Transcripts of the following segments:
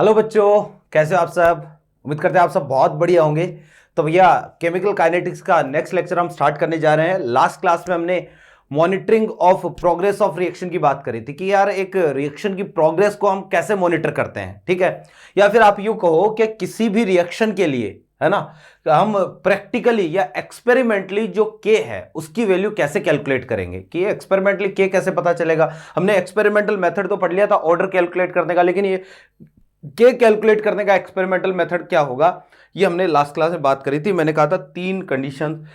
Hello बच्चों, कैसे हो आप सब। उम्मीद करते हैं आप सब बहुत बढ़िया होंगे। तो भैया केमिकल काइनेटिक्स का नेक्स्ट लेक्चर हम स्टार्ट करने जा रहे हैं। लास्ट क्लास में हमने monitoring of progress of reaction की बात करी थी कि यार एक रिएक्शन की प्रोग्रेस को हम कैसे मॉनिटर करते हैं, ठीक है। या फिर आप यूं कहो कि किसी भी रिएक्शन के लिए, है ना, हम प्रैक्टिकली या एक्सपेरिमेंटली जो के है उसकी वैल्यू कैसे कैलकुलेट करेंगे कि एक्सपेरिमेंटली के कैसे पता चलेगा। हमने एक्सपेरिमेंटल मेथड तो पढ़ लिया था ऑर्डर कैलकुलेट करने का, लेकिन ये के कैलकुलेट करने का एक्सपेरिमेंटल मेथड क्या होगा ये हमने लास्ट क्लास में बात करी थी। मैंने कहा था तीन कंडीशन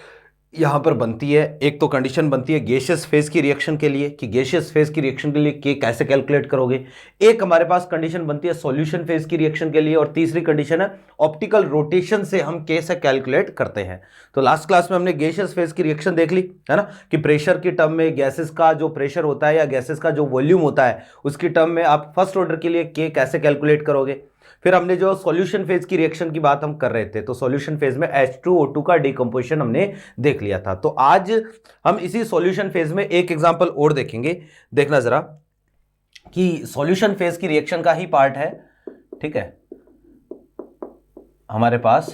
यहां पर बनती है। एक तो कंडीशन बनती है गैसियस फेज की रिएक्शन के लिए कि गैसियस फेज की रिएक्शन के लिए के कैसे कैलकुलेट करोगे। एक हमारे पास कंडीशन बनती है सॉल्यूशन फेज की रिएक्शन के लिए, और तीसरी कंडीशन है ऑप्टिकल रोटेशन से हम कैसे कैलकुलेट करते हैं। तो लास्ट क्लास में हमने गैसियस फेज की रिएक्शन देख ली, है ना, कि प्रेशर की टर्म में गैसेस का जो प्रेशर होता है या गैसेस का जो वॉल्यूम होता है उसकी टर्म में आप फर्स्ट ऑर्डर के लिए के कैसे कैलकुलेट करोगे। फिर हमने जो सॉल्यूशन फेज की रिएक्शन की बात हम कर रहे थे, तो सॉल्यूशन फेज में H2O2 का डिकम्पोजिशन हमने देख लिया था। तो आज हम इसी सॉल्यूशन फेज में एक एग्जांपल और देखेंगे। देखना जरा कि सॉल्यूशन फेज की रिएक्शन का ही पार्ट है, ठीक है, हमारे पास।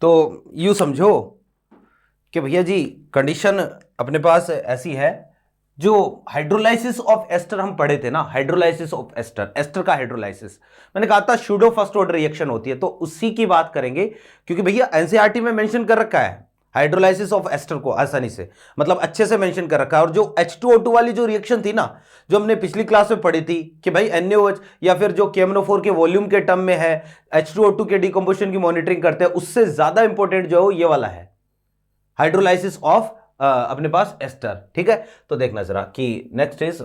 तो यूं समझो कि भैया जी कंडीशन अपने पास ऐसी है, जो हाइड्रोलाइसिस ऑफ एस्टर हम पढ़े थे ना, हाइड्रोलाइसिस ऑफ एस्टर, एस्टर का हाइड्रोलाइसिस मैंने कहा था सूडो फर्स्ट ऑर्डर रिएक्शन होती है, तो उसी की बात करेंगे। क्योंकि भैया एनसीईआरटी में मेंशन कर रखा है हाइड्रोलाइसिस ऑफ एस्टर को आसानी से, मतलब अच्छे से मेंशन कर रखा है। और जो H2O2 वाली जो रिएक्शन थी ना, जो हमने पिछली क्लास में पढ़ी थी कि भाई NaOH या फिर जो KMnO4 के वॉल्यूम के टर्म में है H2O2 के डिकम्पोजिशन की मॉनिटरिंग करते हैं, उससे ज्यादा इंपॉर्टेंट जो है ये वाला है हाइड्रोलाइसिस ऑफ अपने पास एस्टर, ठीक है। तो देखना जरा कि next is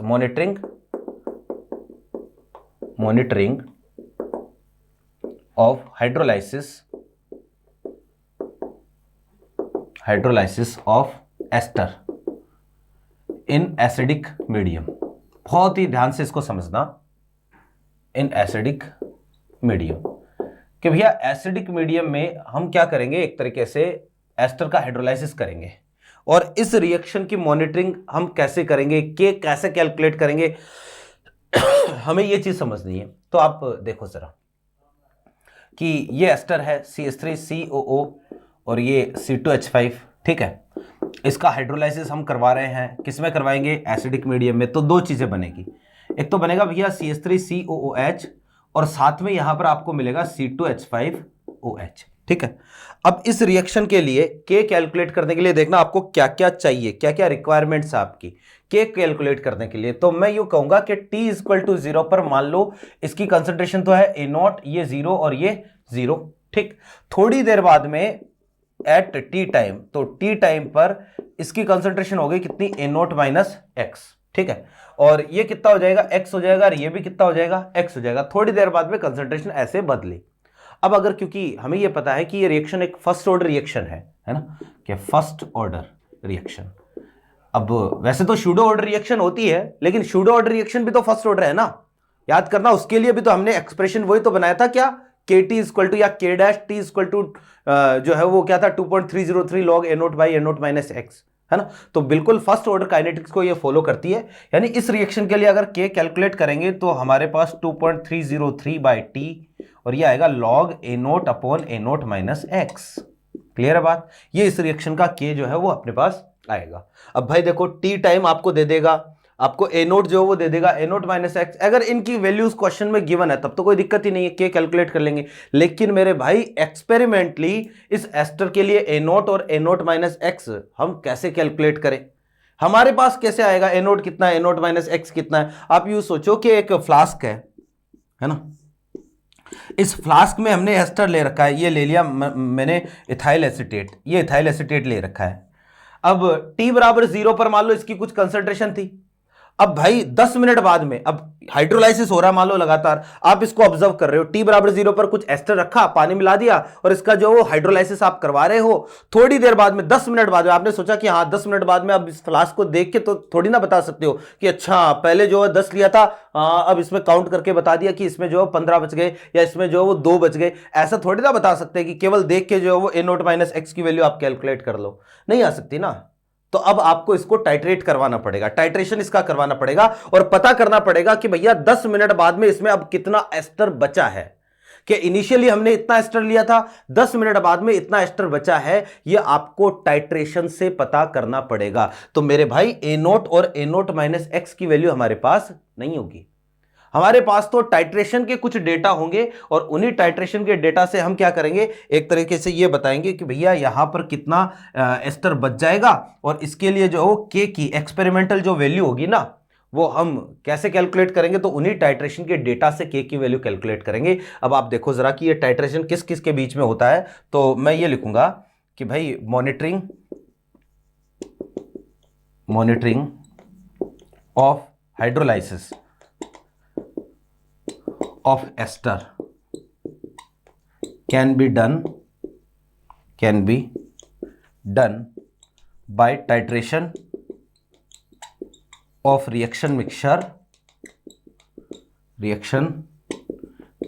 monitoring of hydrolysis of ester in acidic medium. बहुत ही ध्यान से इसको समझना, इन एसिडिक मीडियम, कि भैया एसिडिक मीडियम में हम क्या करेंगे, एक तरीके से एस्टर का हाइड्रोलाइसिस करेंगे, और इस रिएक्शन की मॉनिटरिंग हम कैसे करेंगे, के कैसे कैलकुलेट करेंगे हमें ये चीज समझनी है। तो आप देखो जरा कि ये एस्टर है CH3COO और ये C2H5, ठीक है। इसका हाइड्रोलाइसिस हम करवा रहे हैं, किसमें करवाएंगे, एसिडिक मीडियम में। तो दो चीजें बनेगी, एक तो बनेगा भैया CH3COOH और साथ में यहां पर आपको मिलेगा C2H5OH, ठीक है। अब इस रिएक्शन के लिए के कैलकुलेट करने के लिए देखना आपको क्या क्या चाहिए, क्या क्या रिक्वायरमेंट्स है आपकी के कैलकुलेट करने के लिए। तो मैं यूं कहूंगा कि T=0 पर मान लो इसकी कंसंट्रेशन तो है A0, ये 0 और ये 0, ठीक। थोड़ी देर बाद में एट टी टाइम, तो टी टाइम पर इसकी कंसंट्रेशन हो गई कितनी, A0 - X, ठीक है। और ये कितना हो जाएगा, X हो जाएगा, और ये भी कितना हो जाएगा, X हो जाएगा। थोड़ी देर बाद में कंसंट्रेशन ऐसे बदली। अब अगर, क्योंकि हमें यह पता है कि ये रिएक्शन एक फर्स्ट ऑर्डर रिएक्शन है ना, कि फर्स्ट ऑर्डर रिएक्शन। अब वैसे तो सूडो ऑर्डर रिएक्शन होती है, लेकिन सूडो ऑर्डर रिएक्शन भी तो फर्स्ट ऑर्डर है ना, याद करना। उसके लिए भी तो हमने एक्सप्रेशन वही तो बनाया था, क्या, KT या K' जो है वो क्या था, 2.303 log A0/A0 - X, है ना। तो बिल्कुल फर्स्ट ऑर्डर काइनेटिक्स को ये फॉलो करती है। यानी इस रिएक्शन के लिए अगर के कैलकुलेट करेंगे तो हमारे पास 2.303/T और ये आएगा log A0/A0 - X। क्लियर है बात, ये इस रिएक्शन का के जो है वो अपने पास आएगा। अब भाई देखो टी टाइम आपको दे देगा, आपको A0 जो वो दे देगा A0 - X। अगर इनकी वैल्यूज क्वेश्चन में गिवन है तब तो कोई दिक्कत ही नहीं है, के कैलकुलेट कर लेंगे। लेकिन मेरे भाई एक्सपेरिमेंटली इस एस्टर के लिए A0 और A0 - X हम कैसे कैलकुलेट करें, हमारे पास कैसे आएगा, A0 कितना है, A0 - X कितना है। आप यूं सोचो कि एक फ्लास्क है ना, इस फ्लास्क में हमने एस्टर ले रखा है, ये ले लिया मैंने इथाइल एसीटेट, ये इथाइल एसीटेट ले रखा है। अब T=0 पर मान लो इसकी कुछ कंसंट्रेशन थी। अब भाई 10 मिनट बाद में, अब हाइड्रोलाइसिस हो रहा है मान लो लगातार, आप इसको ऑब्जर्व कर रहे हो, T=0 पर कुछ एस्टर रखा, पानी मिला दिया और इसका जो हाइड्रोलाइसिस आप करवा रहे हो। थोड़ी देर बाद में 10 मिनट बाद में आपने सोचा कि हाँ 10 मिनट बाद में, अब इस फ्लास्क को देख के तो थोड़ी ना बता सकते हो कि अच्छा पहले जो है 10 लिया था, अब इसमें काउंट करके बता दिया कि इसमें जो 15 बच गए या इसमें जो वो 2 बच गए। ऐसा थोड़ी ना बता सकते कि केवल देख के जो है वो A0 - X की वैल्यू आप कैलकुलेट कर लो, नहीं आ सकती ना। तो अब आपको इसको टाइट्रेट करवाना पड़ेगा, टाइट्रेशन इसका करवाना पड़ेगा और पता करना पड़ेगा कि भैया 10 मिनट बाद में इसमें अब कितना एस्टर बचा है, कि इनिशियली हमने इतना एस्टर लिया था, 10 मिनट बाद में इतना एस्टर बचा है, यह आपको टाइट्रेशन से पता करना पड़ेगा। तो मेरे भाई ए नोट और ए नोट माइनस एक्स की वैल्यू हमारे पास नहीं होगी, हमारे पास तो टाइट्रेशन के कुछ डेटा होंगे और उन्हीं टाइट्रेशन के डेटा से हम क्या करेंगे, एक तरीके से ये बताएंगे कि भैया यहां पर कितना एस्टर बच जाएगा और इसके लिए जो हो के की एक्सपेरिमेंटल जो वैल्यू होगी ना, वो हम कैसे कैलकुलेट करेंगे, तो उन्हीं टाइट्रेशन के डेटा से के की वैल्यू कैलकुलेट करेंगे। अब आप देखो जरा कि ये टाइट्रेशन किस किस के बीच में होता है, तो मैं ये लिखूंगा कि भाई monitoring of hydrolysis of ester can be done by titration of reaction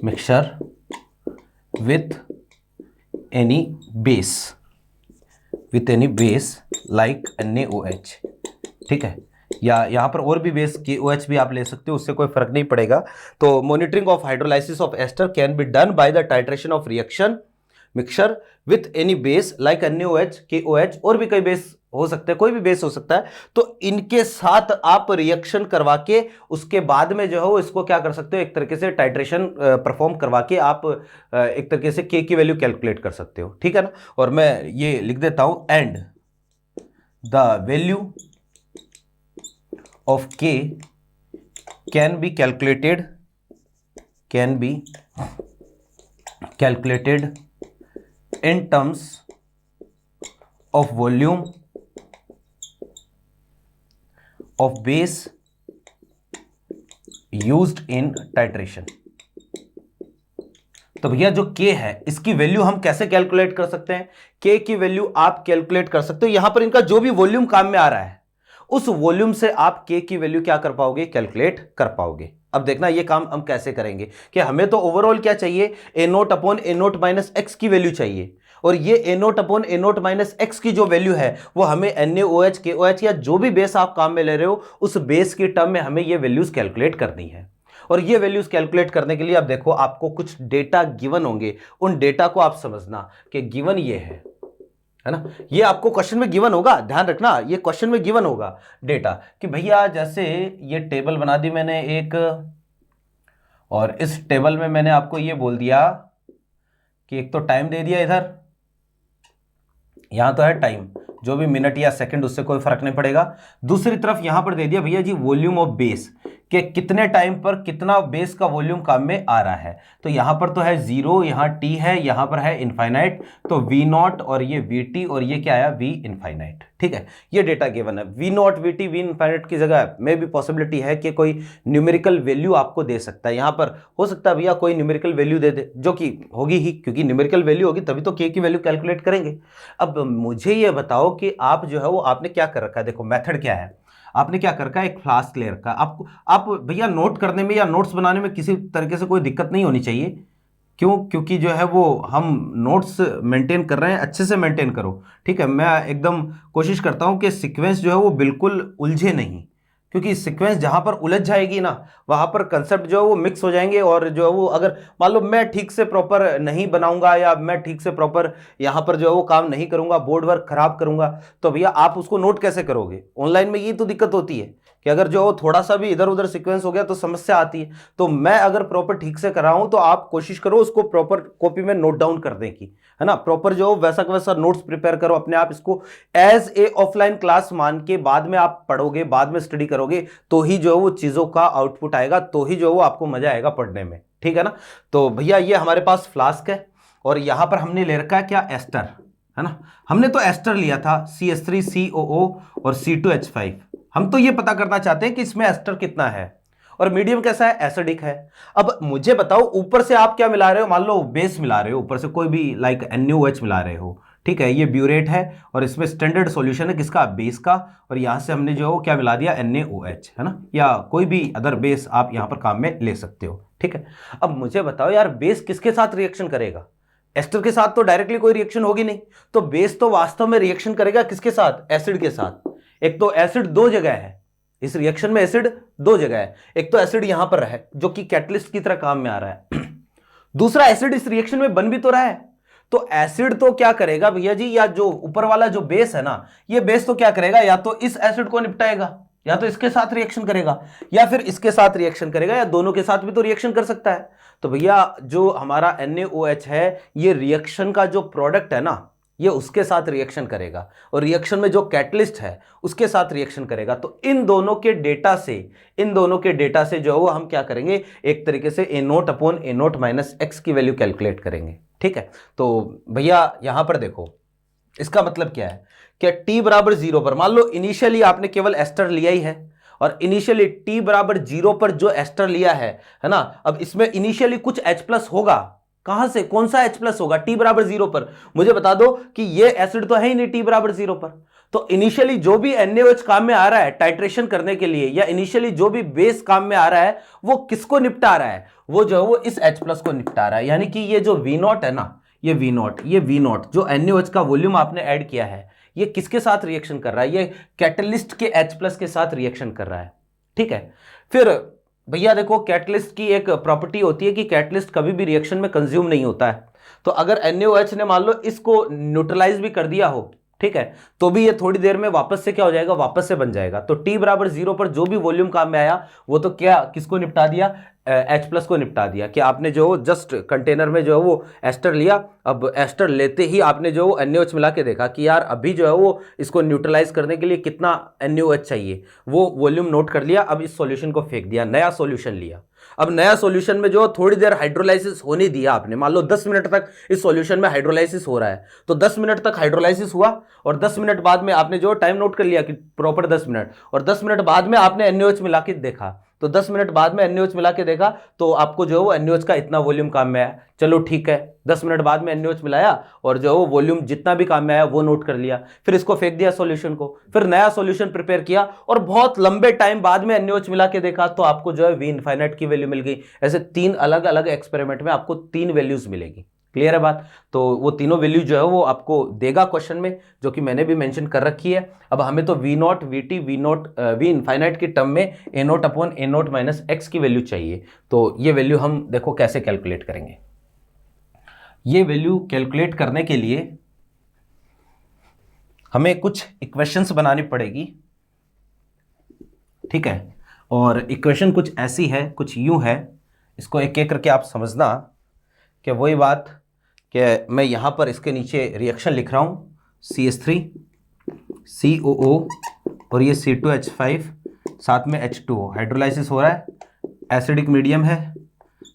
mixture with any base like NaOH, ठीक है, या यहां पर और भी बेस KOH भी आप ले सकते हो, उससे कोई फर्क नहीं पड़ेगा। तो monitoring of hydrolysis of ester can be done by the titration of reaction mixture with any base like NaOH, KOH, और भी कई बेस हो सकते हैं, कोई भी बेस हो सकता है। तो इनके साथ आप रिएक्शन करवा के उसके बाद में जो है वो इसको क्या कर सकते हो, एक तरीके से टाइट्रेशन परफॉर्म करवा के आप एक तरीके से के की वैल्यू कैलकुलेट कर सकते हो, ठीक है ना। और मैं ये लिख देता हूं, and the value of K can be calculated in terms of volume of base used in titration। तो भैया जो K है इसकी वैल्यू हम कैसे कैलकुलेट कर सकते हैं, K की वैल्यू आप कैलकुलेट कर सकते हो, यहां पर इनका जो भी वॉल्यूम काम में आ रहा है उस वॉल्यूम से आप के की वैल्यू क्या कर पाओगे, कैलकुलेट कर पाओगे। अब देखना ये काम हम कैसे करेंगे कि हमें तो ओवरऑल क्या चाहिए, ए नोट अपॉन ए नोट माइनस एक्स की वैल्यू चाहिए, और ये ए नोट अपॉन ए नोट माइनस एक्स की जो वैल्यू है वो हमें NaOH, KOH या जो भी बेस आप काम में ले रहे हो उस बेस की टर्म में हमें ये वैल्यूज कैलकुलेट करनी है। और ये वैल्यूज कैलकुलेट करने के लिए अब देखो आपको कुछ डेटा गिवन होंगे, उन डेटा को आप समझना कि गिवन ये है ना, ये आपको क्वेश्चन में गिवन होगा, ध्यान रखना ये क्वेश्चन में गिवन होगा डेटा कि भैया जैसे ये टेबल बना दी मैंने एक, और इस टेबल में मैंने आपको ये बोल दिया कि एक तो टाइम दे दिया, इधर यहां तो है टाइम, जो भी मिनट या सेकंड उससे कोई फर्क नहीं पड़ेगा। दूसरी तरफ यहां पर दे दिया भैया जी वॉल्यूम ऑफ बेस, कि कितने टाइम पर कितना बेस का वॉल्यूम काम में आ रहा है। तो यहां पर तो है 0, यहां t है, यहां पर है इनफाइनाइट, तो V0 और ये VT और ये क्या आया V इनफाइनाइट, ठीक है। ये डेटा गिवन है, V0 VT V इनफाइनाइट की जगह में भी पॉसिबिलिटी है कि कोई न्यूमेरिकल वैल्यू आपको दे सकता है, यहां पर हो सकता है भैया कोई न्यूमेरिकल वैल्यू दे दे, जो कि होगी ही, क्योंकि न्यूमेरिकल वैल्यू होगी तभी तो k की वैल्यू कैलकुलेट करेंगे। अब मुझे ये बताओ कि आप जो है वो आपने क्या कर रखा है, देखो मेथड क्या है, आपने क्या कर रखा है, एक फ्लास्क ले रखा है आपको। आप भैया नोट करने में या नोट्स बनाने में किसी तरीके से कोई दिक्कत नहीं होनी चाहिए, क्यों, क्योंकि जो है वो हम नोट्स मेंटेन कर रहे हैं, अच्छे से मेंटेन करो, ठीक है। मैं एकदम कोशिश करता हूं कि सीक्वेंस जो है वो बिल्कुल उलझे नहीं, क्योंकि सीक्वेंस जहां पर उलझ जाएगी ना वहां पर कंसेप्ट जो है वो मिक्स हो जाएंगे, और जो है वो अगर मान लो मैं ठीक से प्रॉपर नहीं बनाऊंगा या मैं ठीक से प्रॉपर यहां पर जो है वो काम नहीं करूंगा, बोर्ड वर्क खराब करूंगा, तो भैया आप उसको नोट कैसे करोगे। ऑनलाइन में ये तो दिक्कत होती है कि अगर जो थोड़ा सा भी इधर उधर सीक्वेंस हो गया तो समस्या आती है। तो मैं अगर प्रॉपर ठीक से कर रहा हूं तो आप कोशिश करो उसको प्रॉपर कॉपी में नोट डाउन करने की, है ना, प्रॉपर जो वैसा का वैसा नोट्स प्रिपेयर करो अपने आप, इसको एज ए ऑफलाइन क्लास मान के बाद में आप पढ़ोगे, बाद में स्टडी करोगे, तो ही जो है वो चीजों का आउटपुट आएगा, तो ही जो है वो आपको मजा आएगा पढ़ने में, ठीक है ना। तो भैया ये हमारे पास फ्लास्क है और यहां पर हमने ले रखा है क्या, एस्टर, है ना। हमने तो एस्टर लिया था CH3COO और C2H5। हम तो ये पता करना चाहते हैं कि इसमें एस्टर कितना है और मीडियम कैसा है, एसिडिक है। अब मुझे बताओ ऊपर से आप क्या मिला रहे हो, मान लो बेस मिला रहे हो ऊपर से, कोई भी लाइक NaOH मिला रहे हो, ठीक है, ये ब्यूरेट है और इसमें स्टैंडर्ड सॉल्यूशन है किसका, बेस का, और यहां से हमने जो क्या मिला दिया, NaOH, है ना, या कोई भी अदर बेस आप यहां पर काम में ले सकते हो, ठीक है। अब मुझे बताओ यार बेस किसके साथ रिएक्शन करेगा, एस्टर के साथ तो डायरेक्टली कोई रिएक्शन होगी नहीं, तो बेस तो वास्तव में रिएक्शन करेगा किसके साथ, एसिड के साथ। एक तो एसिड दो जगह है, इस रिएक्शन में एसिड दो जगह है, एक तो एसिड यहां पर है जो कि कैटलिस्ट की तरह काम में आ रहा है, दूसरा एसिड इस रिएक्शन में बन भी तो रहा है। तो एसिड तो क्या करेगा भैया जी, या जो ऊपर वाला जो बेस है ना, ये बेस तो क्या करेगा, या तो इस एसिड को निपटाएगा, या तो इसके साथ रिएक्शन करेगा, या फिर इसके साथ रिएक्शन करेगा, या दोनों के साथ भी तो रिएक्शन कर सकता है। तो भैया जो हमारा NaOH है, ये रिएक्शन का जो प्रोडक्ट है ना, ये उसके साथ रिएक्शन करेगा, और रिएक्शन में जो कैटलिस्ट है उसके साथ रिएक्शन करेगा। तो इन दोनों के डेटा से जो है वो हम क्या करेंगे, एक तरीके से A0 upon A0 minus x की वैल्यू कैलकुलेट करेंगे। ठीक है, तो भैया यहां पर देखो, इसका मतलब क्या है कि t बराबर 0 पर, मान लो इनिशियली आपने केवल एस्टर लिया ही है, और इनिशियली t बराबर 0 पर जो एस्टर लिया है ना, अब इसमें इनिशियली कुछ H प्लस होगा, कहां से, कौन सा H प्लस होगा, t बराबर 0 पर। मुझे बता दो कि ये एसिड तो है ही नहीं t बराबर 0 पर, तो इनिशियली जो भी NaOH काम में आ रहा है टाइट्रेशन करने के लिए, या इनिशियली जो भी बेस काम में आ रहा है, वो किसको निपटा रहा है, वो जो है वो इस H प्लस को निपटा रहा है। यानी कि ये जो V0 है ना, ये V0 जो NaOH का वॉल्यूम आपने ऐड किया है, ये किसके साथ रिएक्शन कर रहा है, ये कैटलिस्ट के H प्लस के साथ रिएक्शन कर रहा है। ठीक है, फिर भैया देखो, कैटलिस्ट की एक प्रॉपर्टी होती है कि कैटलिस्ट कभी भी रिएक्शन में कंज्यूम नहीं होता है। तो अगर NaOH ने मान लो इसको न्यूट्रलाइज भी कर दिया हो, ठीक है, तो भी ये थोड़ी देर में वापस से क्या हो जाएगा, वापस से बन जाएगा। तो t बराबर 0 पर जो भी वॉल्यूम काम में आया, वो तो क्या किसको निपटा दिया, H प्लस को निपटा दिया। कि आपने जो जस्ट कंटेनर में जो है वो एस्टर लिया, अब एस्टर लेते ही आपने जो NaOH मिला के देखा कि यार अभी जो है वो इसको न्यूट्रलाइज करने के लिए कितना NaOH चाहिए, वो वॉल्यूम नोट कर लिया, अब इस सॉल्यूशन को फेंक दिया, नया सॉल्यूशन लिया। अब नया सॉल्यूशन में जो थोड़ी देर हाइड्रोलाइसिस होने दिया आपने, मान लो 10 मिनट तक इस सॉल्यूशन में हाइड्रोलाइसिस हो रहा है, तो 10 मिनट तक हाइड्रोलाइसिस हुआ, और 10 मिनट बाद में आपने जो टाइम नोट कर लिया कि प्रॉपर 10 मिनट, और 10 मिनट बाद में आपने NaOH मिला के देखा, तो 10 मिनट बाद में NaOH मिला के देखा, तो आपको जो है वो NaOH का इतना वॉल्यूम काम में आया। चलो ठीक है, 10 मिनट बाद में NaOH मिलाया, और जो है वो वॉल्यूम जितना भी काम में आया वो नोट कर लिया, फिर इसको फेंक दिया सॉल्यूशन को, फिर नया सॉल्यूशन प्रिपेयर किया, और बहुत लंबे टाइम बाद में NaOH मिला के देखा, तो आपको जो है V इनफाइनाइट की वैल्यू मिल गई। ऐसे 3 अलग अलग एक्सपेरिमेंट में आपको 3 वैल्यूज मिलेगी। क्लियर है बात? तो वो तीनों वैल्यू जो है वो आपको देगा क्वेश्चन में, जो कि मैंने भी मेंशन कर रखी है। अब हमें तो V0 VT V इनफाइनाइट के टर्म में A0 upon A0 minus x की वैल्यू चाहिए। तो ये वैल्यू हम देखो कैसे कैलकुलेट करेंगे। ये वैल्यू कैलकुलेट करने के लिए हमें कुछ इक्वेशंस बनानी पड़ेगी, ठीक है, और इक्वेशन कुछ ऐसी है, कुछ यूं है, इसको एक एक करके आप समझना कि वही बात कि मैं यहाँ पर इसके नीचे रिएक्शन लिख रहा हूँ, CH3 COO और ये C2H5 साथ में H2O, हाइड्रोलाइसिस हो रहा है, एसिडिक मीडियम है,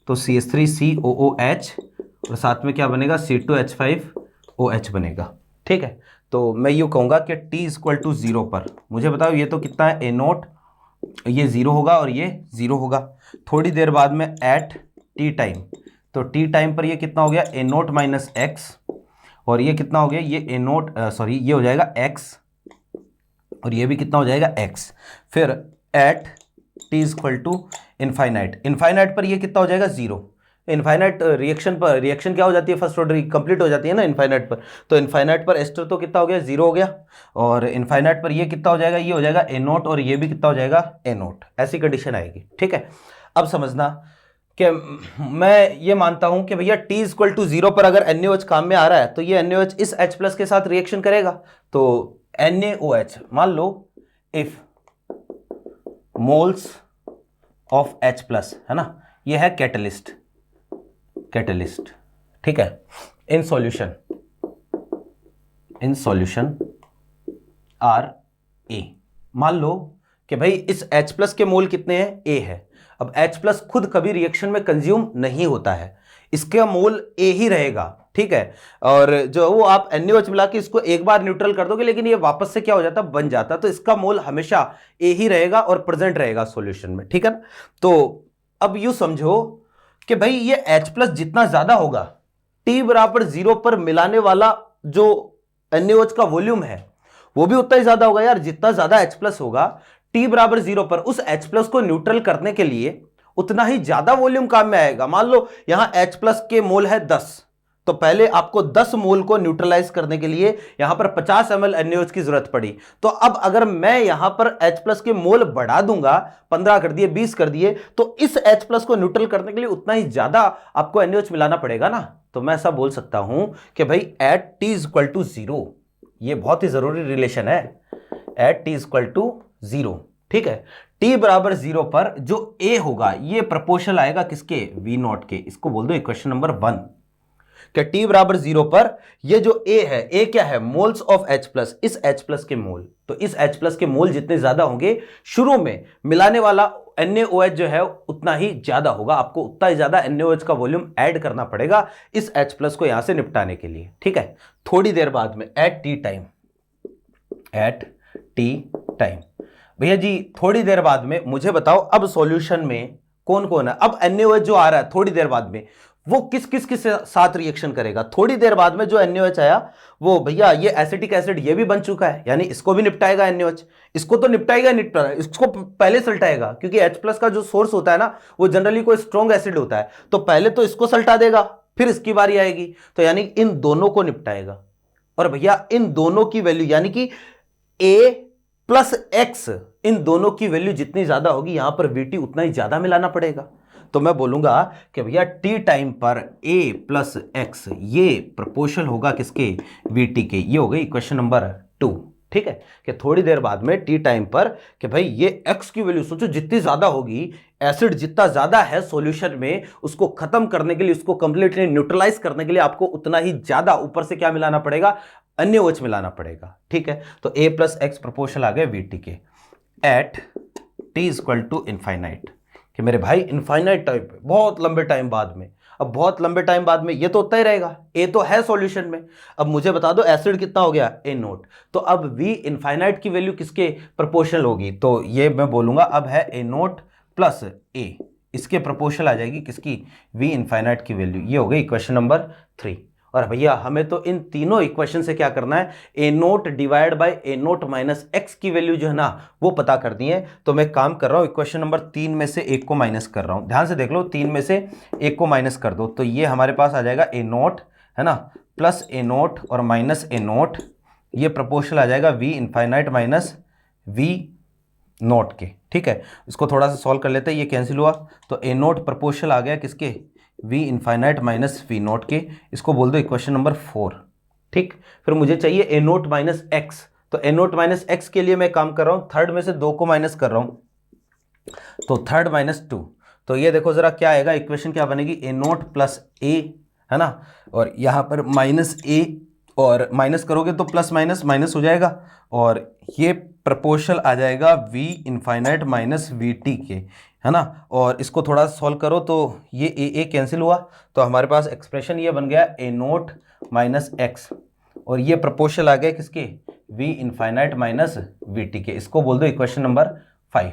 तो CH3 COOH और साथ में क्या बनेगा, C2H5OH बनेगा। ठीक है, तो मैं यूँ कहूँगा कि T = 0 पर मुझे बताओ ये तो कितना है, A0, ये 0 होगा और ये 0 होगा। थोड़ी देर बाद में एट T टाइम, तो T टाइम पर ये कितना हो गया, A0 माइनस एक्स, और ये कितना हो गया, ये ये हो जाएगा x, और ये भी कितना हो जाएगा x। फिर एट T = इनफाइनाइट पर ये कितना हो जाएगा, 0। इनफाइनाइट रिएक्शन पर रिएक्शन क्या हो जाती है, फर्स्ट ऑर्डर कंप्लीट हो जाती है ना इनफाइनाइट पर, तो इनफाइनाइट पर एस्टर तो कितना हो गया, 0 हो गया, और इनफाइनाइट पर ये कितना हो जाएगा, ये हो जाएगा A0, और ये भी कितना हो जाएगा, A0। ऐसी कंडीशन आएगी। ठीक है, अब समझना कि मैं ये मानता हूं कि भैया T = 0 पर अगर NaOH काम में आ रहा है, तो ये NaOH इस H प्लस के साथ रिएक्शन करेगा। तो NaOH, मान लो if moles of H plus है ना, ये है कैटलिस्ट, ठीक है, इन सॉल्यूशन आर ए। मान लो कि भाई इस H प्लस के मोल कितने हैं, A है। अब H प्लस खुद कभी रिएक्शन में कंज्यूम नहीं होता है, इसका मोल A ही रहेगा। ठीक है, और जो वो आप NaOH मिला के इसको एक बार न्यूट्रल कर दोगे, लेकिन ये वापस से क्या हो जाता, बन जाता, तो इसका मोल हमेशा A ही रहेगा और प्रेजेंट रहेगा सॉल्यूशन में। ठीक है ना, तो अब यूं समझो कि भाई ये H प्लस जितना ज्यादा होगा, T बराबर 0 पर मिलाने वाला जो NaOH का वॉल्यूम है वो भी उतना ही ज्यादा होगा यार। जितना ज्यादा H प्लस होगा T बराबर 0 पर, उस H प्लस को न्यूट्रल करने के लिए उतना ही ज्यादा वॉल्यूम काम में आएगा। मान लो यहां H प्लस के मोल है 10, तो पहले आपको 10 मोल को न्यूट्रलाइज करने के लिए यहां पर 50 ml NaOH की जरूरत पड़ी। तो अब अगर मैं यहां पर H+ के मोल बढ़ा दूंगा, 15 कर दिए, 20 कर दिए, तो इस H+ को न्यूट्रल करने के लिए उतना ही ज्यादा आपको NaOH मिलाना पड़ेगा ना। तो मैं ऐसा बोल सकता हूं कि भाई एट T = 0, ये बहुत ही जरूरी रिलेशन है, एट T = 0, ठीक है। T = 0 पर जो A होगा ये प्रोपोर्शनल आएगा किसके, V0 के। इसको बोल दो इक्वेशन नंबर 1 कि T = 0 पर ये जो A है, A क्या है, मोल्स ऑफ H+, इस H+ के मोल। तो इस H+ के मोल जितने ज्यादा होंगे, शुरू में मिलाने वाला NaOH जो है उतना ही ज्यादा होगा, आपको उतना ही ज्यादा NaOH का वॉल्यूम ऐड करना पड़ेगा इस H+ को यहां से निपटाने के लिए, ठीक है। थोड़ी देर बाद में एट टी टाइम, भैया जी थोड़ी देर बाद में मुझे बताओ अब सॉल्यूशन में कौन कौन है। अब NaOH जो आ रहा है थोड़ी देर बाद में, वो किस किस किस साथ रिएक्शन करेगा। थोड़ी देर बाद में जो NaOH आया वो भैया ये एसिटिक एसिड ये भी बन चुका है, यानी इसको भी निपटाएगा NaOH। इसको तो निपटाएगा, इसको पहले सल्टाएगा, क्योंकि H+ का जो सोर्स होता है ना वो जनरली कोई स्ट्रॉन्ग एसिड होता है, तो पहले तो इसको सल्टा देगा, फिर इसकी बारी आएगी, तो यानी इन दोनों को निपटाएगा। और भैया इन दोनों की वैल्यू यानी कि A+X, इन दोनों की वैल्यू जितनी ज्यादा होगी यहां पर VT उतना ही ज्यादा मिलाना पड़ेगा। तो मैं बोलूंगा कि भैया T टाइम पर A+X ये प्रोपोर्शनल होगा किसके, VT के। ये हो गई इक्वेशन नंबर 2, ठीक है। कि थोड़ी देर बाद में T टाइम पर कि भाई ये X की वैल्यू सोचो जितनी ज्यादा होगी, एसिड जितना ज्यादा है सॉल्यूशन में, उसको खत्म करने के लिए, उसको कंप्लीटली न्यूट्रलाइज करने के लिए आपको उतना ही ज्यादा ऊपर से क्या मिलाना पड़ेगा, NaOH मिलाना पड़ेगा, ठीक है। तो A+X प्रोपोर्शनल आ गए VT के एट T = इनफाइनाइट, कि मेरे भाई इनफाइनाइट टाइम पे, बहुत लंबे टाइम बाद में। अब बहुत लंबे टाइम बाद में ये तो होता ही रहेगा, A तो है सॉल्यूशन में। अब मुझे बता दो एसिड कितना हो गया, A0। तो अब V इनफाइनाइट की वैल्यू किसके प्रोपोर्शनल होगी, तो ये मैं बोलूंगा अब है A0 + A, इसके प्रोपोर्शनल आ जाएगी किसकी, V इनफाइनाइट की वैल्यू। ये हो गई इक्वेशन नंबर 3। और भैया हमें तो इन तीनों इक्वेशन से क्या करना है, A0 / A0 - X की वैल्यू जो है ना वो पता करनी है। तो मैं काम कर रहा हूं, इक्वेशन नंबर 3 में से एक को माइनस कर रहा हूं, ध्यान से देख लो, 3 में से एक को माइनस कर दो, तो ये हमारे पास आ जाएगा A0, है ना, प्लस A0 और माइनस A0, ये प्रोपोर्शनल आ जाएगा V इनफाइनाइट - V0 के, ठीक है। इसको थोड़ा सा सॉल्व कर लेते हैं, ये कैंसिल हुआ, तो A0 प्रोपोर्शनल आ गया किसके, V इनफाइनाइट - V0 के। इसको बोल दो इक्वेशन नंबर 4, ठीक। फिर मुझे चाहिए A0 - X, तो A0 - X के लिए मैं काम कर रहा हूं, थर्ड में से 2 को माइनस कर रहा हूं, तो 3 - 2, तो ये देखो जरा क्या आएगा, इक्वेशन क्या बनेगी, A0 + A, है ना, और यहां पर -A, और माइनस करोगे तो प्लस माइनस माइनस हो जाएगा, और ये प्रपोर्शनल आ जाएगा V इनफाइनाइट - VT के, है ना। और इसको थोड़ा सॉल्व करो तो ये A कैंसिल हुआ, तो हमारे पास एक्सप्रेशन ये बन गया A0 - X, और ये प्रपोर्शनल आ गया किसके, V इनफाइनाइट - VT के। इसको बोल दो इक्वेशन नंबर 5,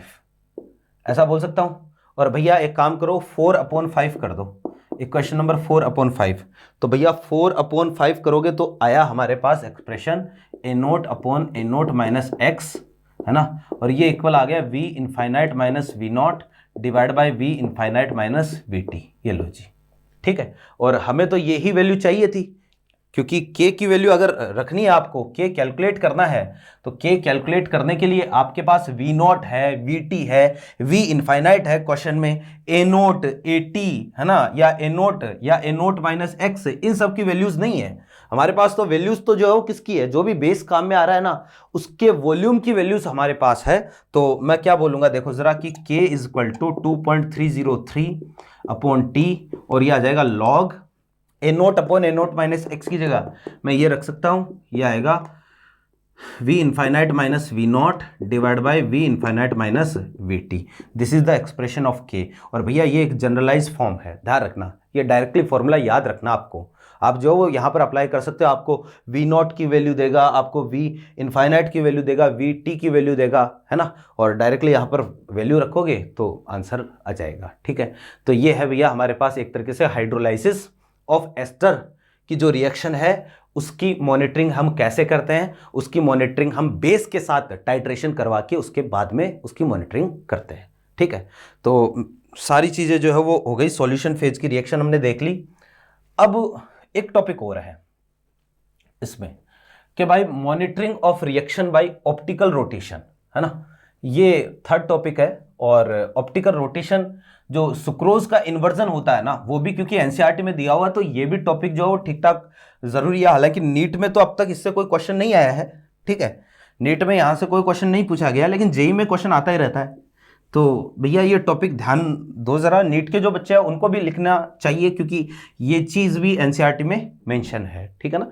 ऐसा बोल सकता हूं। और भैया एक काम करो, 4/5 कर दो, इक्वेशन नंबर 4/5। तो भैया 4/5 करोगे तो आया हमारे पास एक्सप्रेशन A0 / A0 - X, है ना, और ये इक्वल आ गया V infinite - V0 divide by V infinite - VT। ये लो जी, ठीक है। और हमें तो यही वैल्यू चाहिए थी, क्योंकि K की वैल्यू अगर रखनी है आपको, K कैलकुलेट करना है, तो K कैलकुलेट करने के लिए आपके पास V0 है, VT है, V इनफाइनाइट है क्वेश्चन में, A0 AT, है ना, या A0 - X, इन सब की वैल्यूज नहीं है हमारे पास। तो वैल्यूज तो जो है वो किसकी है, जो भी बेस काम में आ रहा है ना उसके वॉल्यूम की वैल्यूज हमारे पास है। तो मैं क्या बोलूंगा, देखो जरा कि K = 2.303/T, और ये आ जाएगा log A0 / A0 - X की जगह मैं ये रख सकता हूं, ये आएगा V infinite - V0 divide by V infinite - VT। This is the expression of K। और भैया ये एक जनरलाइज फॉर्म है, ध्यान रखना, ये डायरेक्टली फॉर्मूला याद रखना आपको। आप जो वो यहाँ पर अप्लाई कर सकते हो, आपको V0 की वैल्यू देगा, आपको V इनफाइनाइट की वैल्यू देगा, VT की वैल्यू देगा, है ना, और डायरेक्टली यहाँ पर वैल्यू रखोगे तो आंसर आ जाएगा, ठीक है। तो ये है भैया हमारे पास एक तरीके से हाइड्रोलाइसिस ऑफ एस्टर की जो रिएक्शन है उसकी मॉनिटरिंग हम कैसे करते हैं, उसकी मॉनिटरिंग हम बेस के साथ टाइट्रेशन करवा के उसके बाद में उसकी मॉनिटरिंग करते हैं, ठीक है। तो सारी चीज़ें जो है वो हो गई, सॉल्यूशन फेज की रिएक्शन हमने देख ली। अब एक टॉपिक और है इसमें कि भाई monitoring of reaction by optical rotation, है ना, ये थर्ड टॉपिक है। और ऑप्टिकल रोटेशन जो सुक्रोज का इन्वर्जन होता है ना, वो भी क्योंकि एनसीईआरटी में दिया हुआ है, तो ये भी टॉपिक जो है वो ठीक ठाक जरूरी है। हालांकि नीट में तो अब तक इससे कोई क्वेश्चन नहीं आया है, ठीक है, नीट में यहाँ से कोई क्वेश्चन नहीं पूछा गया, लेकिन जेई में क्वेश्चन आता ही रहता है। तो भैया ये टॉपिक ध्यान दो ज़रा, नीट के जो बच्चे हैं उनको भी लिखना चाहिए, क्योंकि ये चीज़ भी एनसीईआरटी में मेंशन है, ठीक है ना।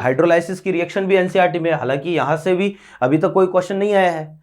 हाइड्रोलाइसिस की रिएक्शन भी एनसीईआरटी में है, हालांकि यहाँ से भी अभी तक कोई क्वेश्चन नहीं आया है,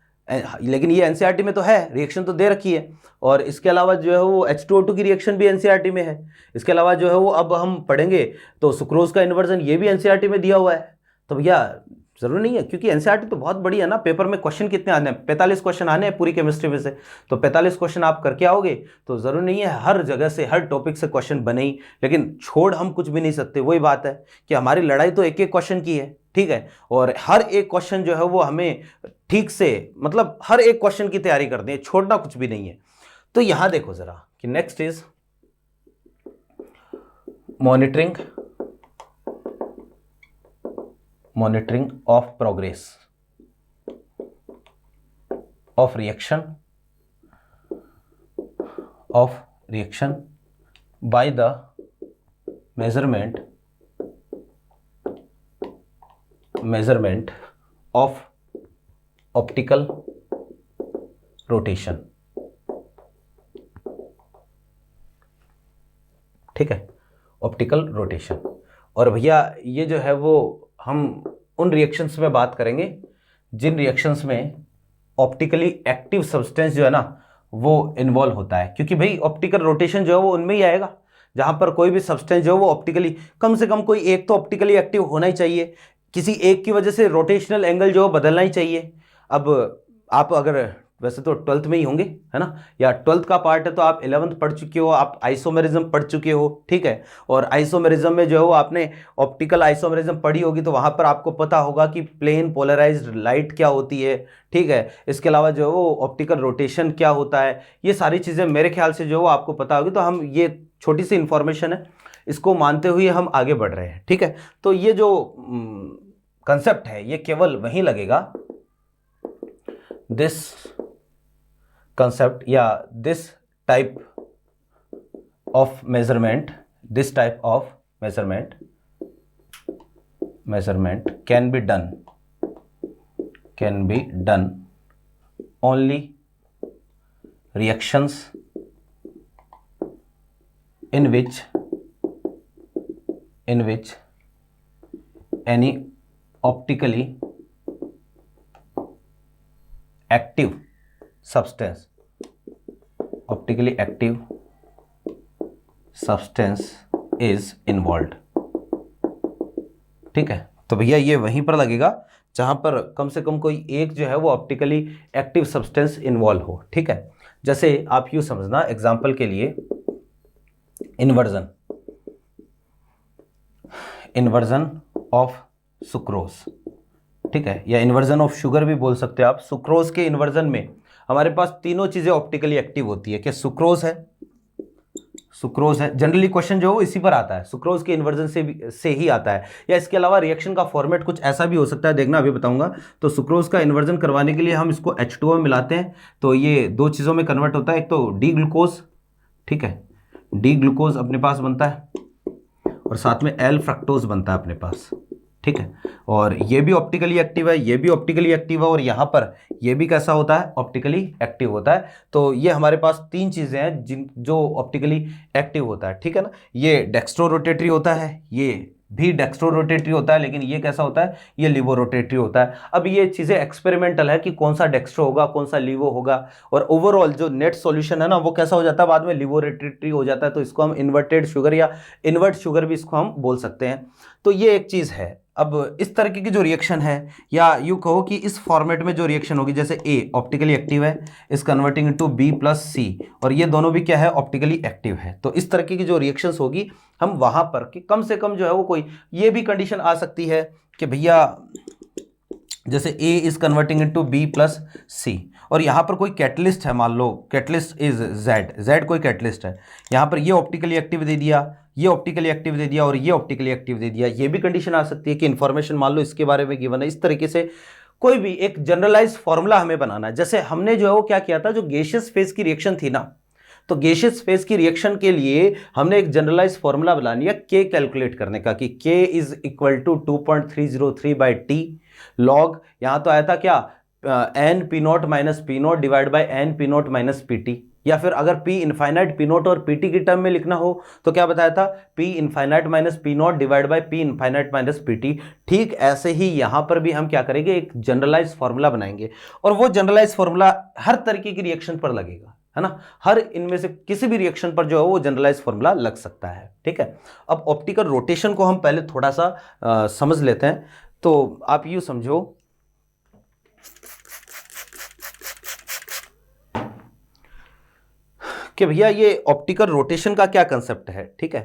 लेकिन ये एनसीईआरटी में तो है, रिएक्शन तो दे रखी है। और इसके अलावा जो है वो H2O2 की रिएक्शन भी एनसीईआरटी में है। इसके अलावा जो है वो अब हम पढ़ेंगे तो सुक्रोज का इन्वर्जन, ये भी एनसीईआरटी में दिया हुआ है। तो भैया जरूरी नहीं है, क्योंकि एनसीईआरटी तो बहुत बड़ी है ना, पेपर में क्वेश्चन कितने आने हैं, 45 क्वेश्चन आने हैं पूरी केमिस्ट्री में से, तो 45 क्वेश्चन आप करके आओगे, तो जरूरी नहीं है हर जगह से हर टॉपिक से क्वेश्चन बने ही, लेकिन छोड़ हम कुछ भी नहीं सकते। वही बात है कि हमारी लड़ाई तो एक एक क्वेश्चन की है, ठीक है, और हर एक क्वेश्चन जो है वो हमें ठीक से, मतलब हर एक क्वेश्चन की तैयारी करनी है, छोड़ना कुछ भी नहीं है। तो यहां देखो जरा कि next is monitoring of progress of reaction by the measurement of optical rotation, ठीक है, ऑप्टिकल रोटेशन। और भैया ये जो है वो हम उन रिएक्शंस में बात करेंगे जिन रिएक्शंस में ऑप्टिकली एक्टिव सब्सटेंस जो है ना वो इन्वॉल्व होता है, क्योंकि भाई ऑप्टिकल रोटेशन जो है वो उनमें ही आएगा जहां पर कोई भी सब्सटेंस जो है वो ऑप्टिकली, कम से कम कोई एक तो ऑप्टिकली एक्टिव होना ही चाहिए, किसी एक की वजह से रोटेशनल एंगल जो है बदलना ही चाहिए। अब आप अगर वैसे तो 12th में ही होंगे, है ना, या 12th का पार्ट है तो आप 11th पढ़ चुके हो, आप आइसोमेरिज्म पढ़ चुके हो, ठीक है। और आइसोमेरिज्म में जो है वो आपने ऑप्टिकल आइसोमेरिज्म पढ़ी होगी, तो वहां पर आपको पता होगा कि प्लेन पोलराइज्ड लाइट क्या होती है, ठीक है। इसके अलावा जो है वो ऑप्टिकल रोटेशन क्या होता है, ये सारी चीज़ें मेरे ख्याल से जो है वो आपको पता होगी। तो हम ये छोटी सी इंफॉर्मेशन है, इसको मानते हुए हम आगे बढ़ रहे हैं, ठीक है। तो ये जो कंसेप्ट है ये केवल वहीं लगेगा, दिस concept या this type of measurement can be done only reactions in which any optically active substance is involved, ठीक है। तो भैया ये वहीं पर लगेगा जहां पर कम से कम कोई एक जो है वो ऑप्टिकली एक्टिव सब्सटेंस इन्वॉल्व हो, ठीक है। जैसे आप यूं समझना, एग्जांपल के लिए इन्वर्जन ऑफ सुक्रोज, ठीक है, या इन्वर्जन ऑफ शुगर भी बोल सकते हैं आप। सुक्रोज के इन्वर्जन में हमारे पास तीनों चीजें ऑप्टिकली एक्टिव होती है। क्या सुक्रोज है, जनरली क्वेश्चन जो है वो इसी पर आता है, सुक्रोज के इन्वर्जन से ही आता है। या इसके अलावा रिएक्शन का फॉर्मेट कुछ ऐसा भी हो सकता है, देखना अभी बताऊंगा। तो सुक्रोज का इन्वर्जन करवाने के लिए हम इसको H2O में मिलाते हैं, तो ये दो चीज़ों में कन्वर्ट होता है, एक तो डी ग्लूकोज, ठीक है, डी ग्लूकोज अपने पास बनता है, और साथ में एल फ्रक्टोज बनता है अपने पास, ठीक है। और ये भी ऑप्टिकली एक्टिव है, ये भी ऑप्टिकली एक्टिव है, और यहाँ पर ये भी कैसा होता है, ऑप्टिकली एक्टिव होता है। तो ये हमारे पास तीन चीज़ें हैं जो ऑप्टिकली एक्टिव होता है, ठीक है ना। ये डेक्स्ट्रो रोटेटरी होता है, ये भी डेक्स्ट्रो रोटेटरी होता है, लेकिन ये कैसा होता है, ये लिवो रोटेटरी होता है। अब ये चीज़ें एक्सपेरिमेंटल है कि कौन सा डेक्स्ट्रो होगा, कौन सा लिवो होगा, और ओवरऑल जो नेट सॉल्यूशन है ना वो कैसा हो जाता है, बाद में लिवो रोटेटरी हो जाता है। तो इसको हम इन्वर्टेड शुगर या इन्वर्ट शुगर भी इसको हम बोल सकते हैं। तो ये एक चीज़ है। अब इस तरीके की जो रिएक्शन है, या यूँ कहो कि इस फॉर्मेट में जो रिएक्शन होगी, जैसे ए ऑप्टिकली एक्टिव है, इस कन्वर्टिंग इनटू B+C, और ये दोनों भी क्या है, ऑप्टिकली एक्टिव है। तो इस तरीके की जो रिएक्शंस होगी हम वहां पर कि कम से कम जो है वो कोई ये भी कंडीशन आ सकती है कि भैया जैसे A is converting into B+C, और यहाँ पर कोई कैटलिस्ट है, मान लो कैटलिस्ट इज Z कोई कैटलिस्ट है, यहाँ पर ये ऑप्टिकली एक्टिव दे दिया, ये ऑप्टिकली एक्टिव दे दिया और ये ऑप्टिकली एक्टिव दे दिया, ये भी कंडीशन आ सकती है कि इंफॉर्मेशन मान लो इसके बारे में गिवन है। इस तरीके से कोई भी एक जनरलाइज फॉर्मूला हमें बनाना है। जैसे हमने जो है वो क्या किया था, जो गैसियस फेज की रिएक्शन थी ना, तो गैसियस फेज की रिएक्शन के लिए हमने एक जनरलाइज फॉर्मूला बना लिया के कैलकुलेट करने का, कि के is equal to 2.303/T log, यहां तो आया था क्या, N P naught minus P naught divide by N P naught minus P T, या फिर अगर पी इनफाइनाइट पी नॉट और पी टी की टर्म में लिखना हो तो क्या बताया था, P infinite minus P naught divide by P infinite minus P T. ठीक ऐसे ही यहां पर भी हम क्या करेंगे, एक जनरलाइज फॉर्मूला बनाएंगे, और वो जनरलाइज फॉर्मूला हर तरीके की रिएक्शन पर लगेगा, है ना, हर इनमें से किसी भी रिएक्शन पर जो है वो जनरलाइज फॉर्मूला लग सकता है। ठीक है, अब ऑप्टिकल रोटेशन को हम पहले थोड़ा सा समझ लेते हैं। तो आप यूं समझो कि भैया ये ऑप्टिकल रोटेशन का क्या कंसेप्ट है। ठीक है,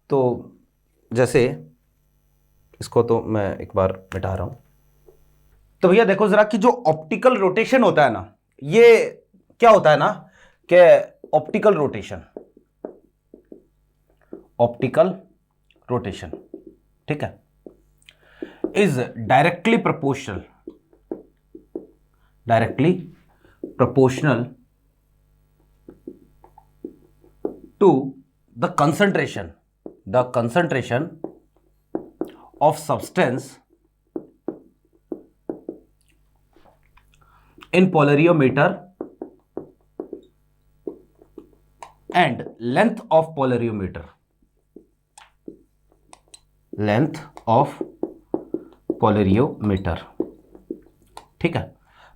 तो जैसे इसको तो मैं एक बार मिटा रहा हूं। तो भैया देखो जरा कि जो ऑप्टिकल रोटेशन होता है ना, ये क्या होता है ना, कि ऑप्टिकल रोटेशन, ऑप्टिकल रोटेशन, ठीक है, is directly proportional to the concentration of substance in polarimeter and length of polarimeter, ठीक है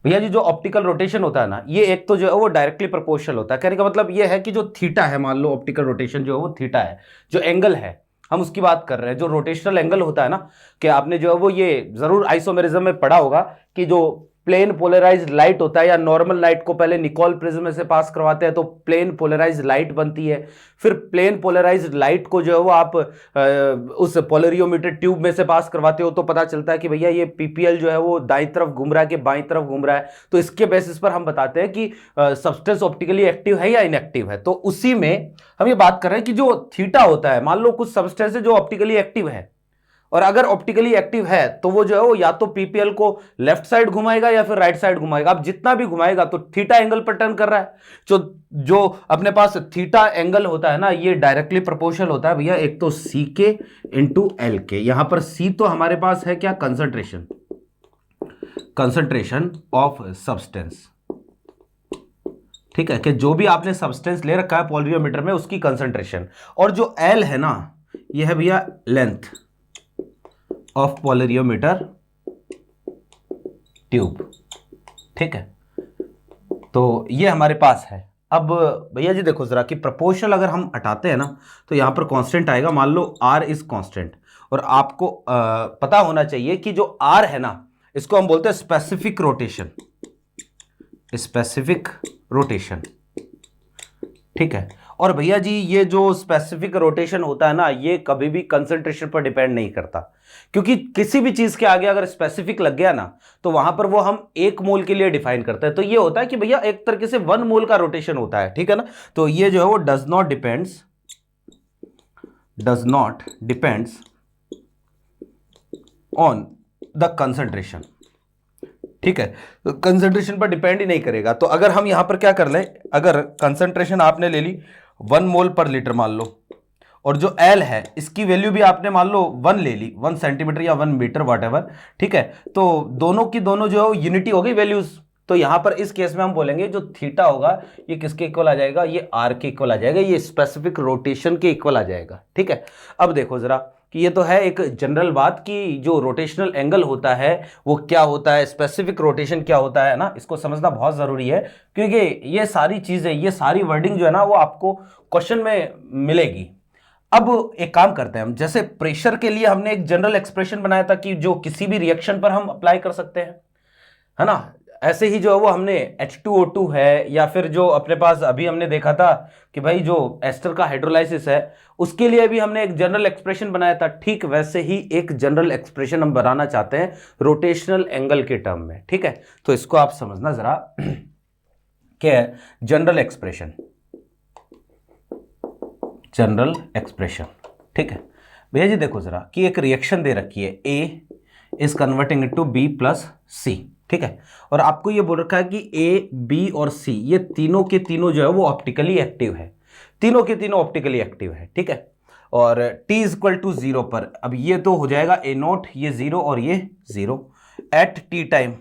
भैया जी। जो ऑप्टिकल रोटेशन होता है ना, ये एक तो जो है वो डायरेक्टली प्रोपोर्शनल होता है। कहने का मतलब ये है कि जो थीटा है, मान लो ऑप्टिकल रोटेशन जो है वो थीटा है, जो एंगल है हम उसकी बात कर रहे हैं, जो रोटेशनल एंगल होता है ना, कि आपने जो है वो ये जरूर आइसोमेरिज्म में पढ़ा होगा कि जो प्लेन पोलराइज्ड लाइट होता है या नॉर्मल लाइट को पहले निकोल प्रिज्म में से पास करवाते हैं तो प्लेन पोलराइज्ड लाइट बनती है, फिर प्लेन पोलराइज्ड लाइट को जो है वो आप उस पोलरियोमीटर ट्यूब में से पास करवाते हो तो पता चलता है कि भैया ये पीपीएल जो है वो दाईं तरफ घूम रहा है कि बाईं तरफ घूम रहा है। तो इसके बेसिस पर हम बताते हैं कि सब्सटेंस ऑप्टिकली एक्टिव है या इनएक्टिव है। तो उसी में हम ये बात कर रहे हैं कि जो थीटा होता है, मान लो कुछ सब्सटेंस है जो ऑप्टिकली एक्टिव है, और अगर ऑप्टिकली एक्टिव है तो वो जो है वो या तो पीपीएल को लेफ्ट साइड घुमाएगा या फिर राइट साइड घुमाएगा। अब जितना भी घुमाएगा तो थीटा एंगल पर टर्न कर रहा है। जो अपने पास थीटा एंगल होता है ना, ये डायरेक्टली प्रोपोर्शनल होता है भैया, एक तो सी के इंटू एल के। यहां पर सी तो हमारे पास है क्या, कंसंट्रेशन ऑफ सब्सटेंस, ठीक है, कि जो भी आपने सब्सटेंस ले रखा है पोलरियोमीटर में उसकी कंसंट्रेशन, और जो एल है ना, ये है भैया लेंथ ऑफ पोलरियोमीटर ट्यूब, ठीक है। तो ये हमारे पास है। अब भैया जी देखो जरा कि प्रोपोर्शनल अगर हम हटाते हैं ना तो यहां पर कांस्टेंट आएगा, मान लो आर इज कांस्टेंट, और आपको पता होना चाहिए कि जो आर है ना, इसको हम बोलते हैं स्पेसिफिक रोटेशन, ठीक है। और भैया जी ये जो स्पेसिफिक रोटेशन होता है ना, ये कभी भी कंसंट्रेशन पर डिपेंड नहीं करता, क्योंकि किसी भी चीज के आगे अगर स्पेसिफिक लग गया ना तो वहां पर वो हम 1 मोल के लिए डिफाइन करते हैं। तो ये होता है कि भैया एक तरीके से 1 मोल का रोटेशन होता है, ठीक है ना। तो ये जो है वो does not depends on the concentration, ठीक है, तो कंसंट्रेशन पर डिपेंड ही नहीं करेगा। तो अगर हम यहां पर क्या कर लें, अगर कंसंट्रेशन आपने ले ली 1 मोल पर लीटर मान लो, और जो एल है इसकी वैल्यू भी आपने मान लो 1 ले ली, 1 सेंटीमीटर या 1 मीटर वॉटएवर, ठीक है। तो दोनों की दोनों जो है यूनिटी हो गई वैल्यूज। तो यहां पर इस केस में हम बोलेंगे जो थीटा होगा ये किसके इक्वल आ जाएगा, ये आर के इक्वल आ जाएगा, ये स्पेसिफिक रोटेशन के इक्वल आ जाएगा, ठीक है। अब देखो जरा कि ये तो है एक जनरल बात कि जो रोटेशनल एंगल होता है वो क्या होता है, स्पेसिफिक रोटेशन क्या होता है ना, इसको समझना बहुत जरूरी है, क्योंकि ये सारी चीजें, ये सारी वर्डिंग जो है ना वो आपको क्वेश्चन में मिलेगी। अब एक काम करते हैं हम, जैसे प्रेशर के लिए हमने एक जनरल एक्सप्रेशन बनाया था कि जो किसी भी रिएक्शन पर हम अप्लाई कर सकते हैं, है ना, ऐसे ही जो है वो हमने H2O2 है, या फिर जो अपने पास अभी हमने देखा था कि भाई जो एस्टर का हाइड्रोलाइसिस है उसके लिए भी हमने एक जनरल एक्सप्रेशन बनाया था। ठीक वैसे ही एक जनरल एक्सप्रेशन हम बनाना चाहते हैं रोटेशनल एंगल के टर्म में, ठीक है। तो इसको आप समझना जरा, क्या है जनरल एक्सप्रेशन, ठीक है भैया जी, देखो जरा कि एक रिएक्शन दे रखी है, A is converting into B plus C, ठीक है, और आपको ये बोल रखा है कि ए बी और सी ये तीनों के तीनों जो है वो ऑप्टिकली एक्टिव है, तीनों के तीनों ऑप्टिकली एक्टिव है, ठीक है, और t इज इक्वल टू 0 पर, अब ये तो हो जाएगा ए नोट, ये 0 और ये 0 एट टी टाइम,